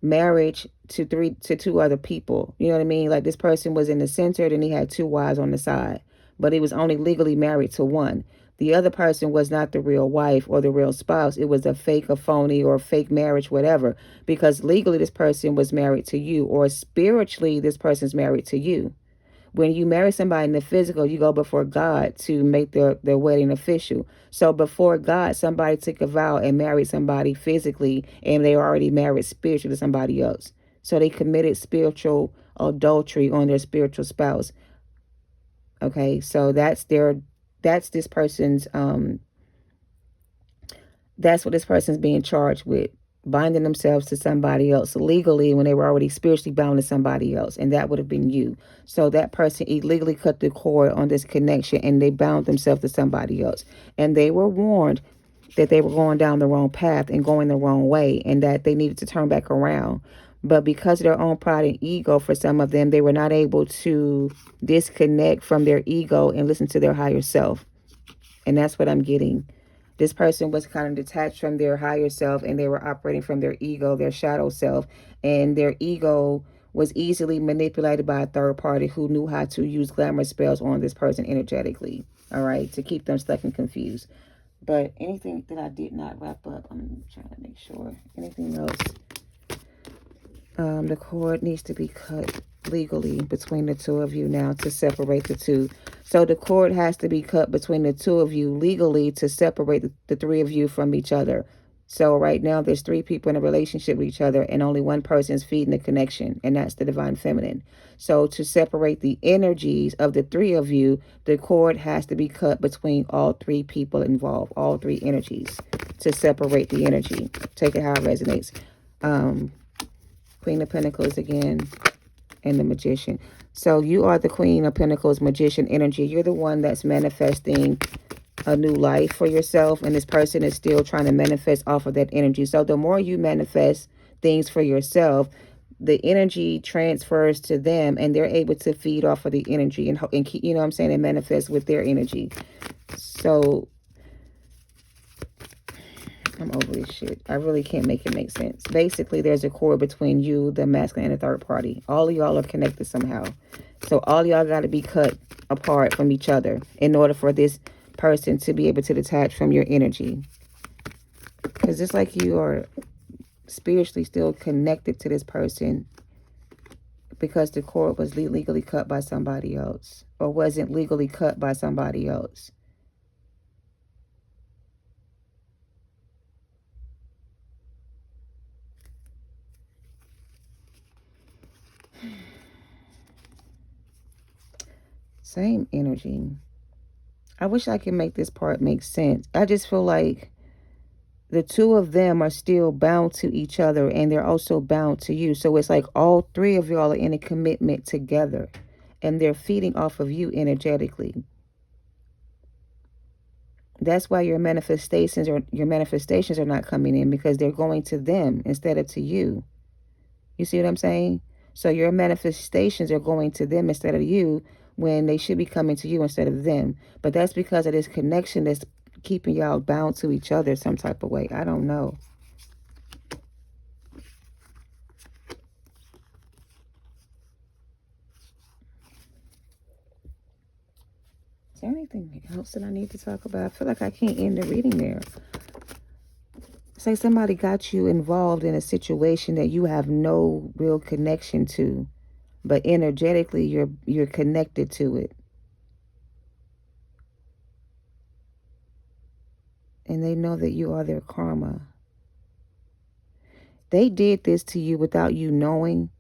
marriage to two other people. You know what I mean? Like this person was in the center, and he had two wives on the side, but he was only legally married to one. The other person was not the real wife or the real spouse. It was a fake, a phony, or a fake marriage, whatever, because legally this person was married to you, or spiritually this person's married to you. When you marry somebody in the physical, you go before God to make their wedding official. So before God, somebody took a vow and married somebody physically, and they were already married spiritually to somebody else. So they committed spiritual adultery on their spiritual spouse. Okay, so that's this person's that's what this person's being charged with, binding themselves to somebody else legally when they were already spiritually bound to somebody else, and that would have been you. So that person illegally cut the cord on this connection, and they bound themselves to somebody else, and they were warned that they were going down the wrong path and going the wrong way, and that they needed to turn back around. But because of their own pride and ego, for some of them, they were not able to disconnect from their ego and listen to their higher self. And that's what I'm getting. This person was kind of detached from their higher self, and they were operating from their ego, their shadow self, and their ego was easily manipulated by a third party who knew how to use glamour spells on this person energetically, all right, to keep them stuck and confused. But anything that I did not wrap up, I'm trying to make sure. Anything else? The cord needs to be cut legally between the two of you now to separate the two. So the cord has to be cut between the two of you legally to separate the three of you from each other. So right now there's three people in a relationship with each other and only one person is feeding the connection, and that's the divine feminine. So to separate the energies of the three of you, the cord has to be cut between all three people involved, all three energies, to separate the energy. Take it how it resonates. Queen of Pentacles again, and the Magician. So you are the Queen of Pentacles, Magician energy. You're the one that's manifesting a new life for yourself, and this person is still trying to manifest off of that energy. So the more you manifest things for yourself, the energy transfers to them, and they're able to feed off of the energy and keep, you know what I'm saying, and manifest with their energy. So I'm over this shit. I really can't make it make sense. Basically, there's a cord between you, the masculine, and the third party. All of y'all are connected somehow. So all y'all got to be cut apart from each other in order for this person to be able to detach from your energy. Because it's like you are spiritually still connected to this person because the cord was legally cut by somebody else, or wasn't legally cut by somebody else. Same energy. I wish I could make this part make sense. I just feel like the two of them are still bound to each other, and they're also bound to you. So it's like all three of y'all are in a commitment together, and they're feeding off of you energetically. That's why your manifestations are not coming in, because they're going to them instead of to you. You see what I'm saying? So your manifestations are going to them instead of you, when they should be coming to you instead of them. But that's because of this connection that's keeping y'all bound to each other some type of way. I don't know. Is there anything else that I need to talk about? I feel like I can't end the reading there. It's like somebody got you involved in a situation that you have no real connection to, but energetically you're connected to it. And they know that you are their karma. They did this to you without you knowing.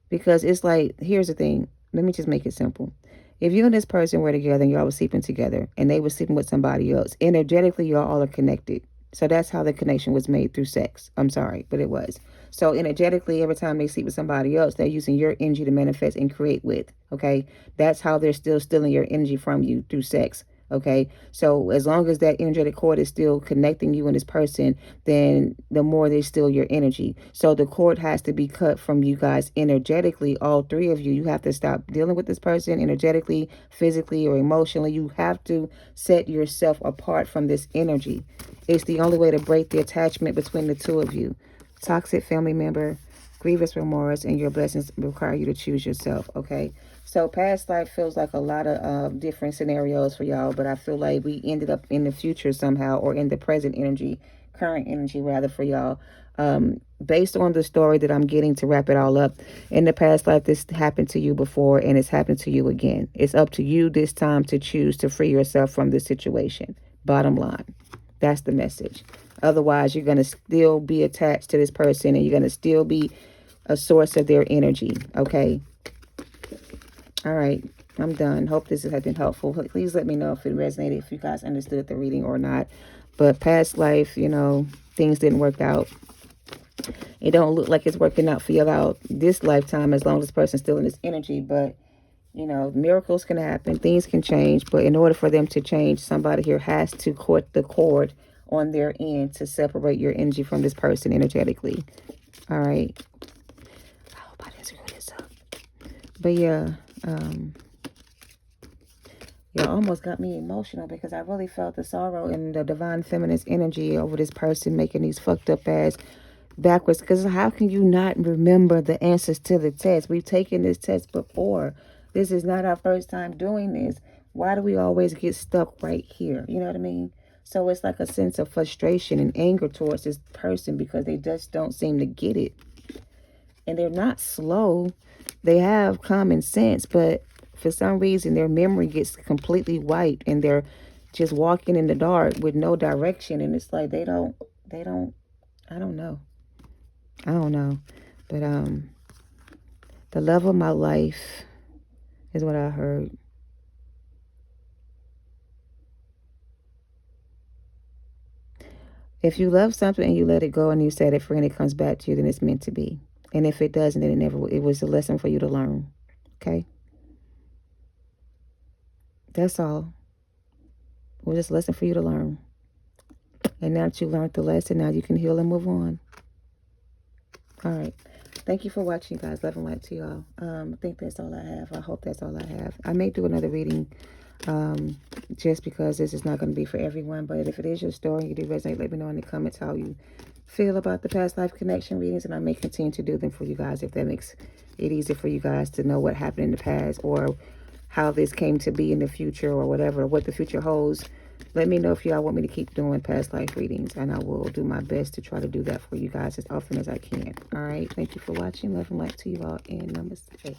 Because it's like, here's the thing. Let me just make it simple. If you and this person were together and y'all was sleeping together and they were sleeping with somebody else, energetically y'all all are connected. So that's how the connection was made, through sex. I'm sorry, but it was. So energetically, every time they sleep with somebody else, they're using your energy to manifest and create with. Okay? That's how they're still stealing your energy from you, through sex. Okay, so as long as that energetic cord is still connecting you and this person, then the more they steal your energy. So the cord has to be cut from you guys energetically. All three of you, you have to stop dealing with this person energetically, physically, or emotionally. You have to set yourself apart from this energy. It's the only way to break the attachment between the two of you. Toxic family member, grievous remorse, and your blessings require you to choose yourself. Okay, so past life feels like a lot of different scenarios for y'all, but I feel like we ended up in the future somehow, or in the present energy, current energy rather, for y'all. Based on the story that I'm getting, to wrap it all up, in the past life this happened to you before, and it's happened to you again. It's up to you this time to choose to free yourself from this situation. Bottom line, that's the message. Otherwise, you're going to still be attached to this person, and you're going to still be a source of their energy. Okay. All right. I'm done. Hope this has been helpful. Please let me know if it resonated, if you guys understood the reading or not. But past life, you know, things didn't work out. It don't look like it's working out for you out this lifetime, as long as this person's still in this energy. But, you know, miracles can happen. Things can change. But in order for them to change, somebody here has to cut the cord on their end to separate your energy from this person energetically. All right. I hope I didn't screw this up. But yeah, y'all almost got me emotional, because I really felt the sorrow and the divine feminist energy over this person making these fucked up ass backwards, because how can you not remember the answers to the test? We've taken this test before. This is not our first time doing this. Why do we always get stuck right here? You know what I mean? So it's like a sense of frustration and anger towards this person because they just don't seem to get it. And they're not slow. They have common sense, but for some reason their memory gets completely wiped and they're just walking in the dark with no direction. And it's like they don't, I don't know. I don't know. But the love of my life is what I heard. If you love something and you let it go and you set it free and it comes back to you, then it's meant to be. And if it doesn't, then it was a lesson for you to learn. Okay? That's all. It was just a lesson for you to learn. And now that you learned the lesson, now you can heal and move on. All right. Thank you for watching, guys. Love and light to y'all. I think that's all I have. I hope that's all I have. I may do another reading just because this is not going to be for everyone. But if it is your story, you do resonate, let me know in the comments how you feel about the past life connection readings. And I may continue to do them for you guys if that makes it easier for you guys to know what happened in the past or how this came to be in the future or whatever, what the future holds. Let me know if y'all want me to keep doing past life readings, and I will do my best to try to do that for you guys as often as I can. All right. Thank you for watching. Love and light to you all, and namaste.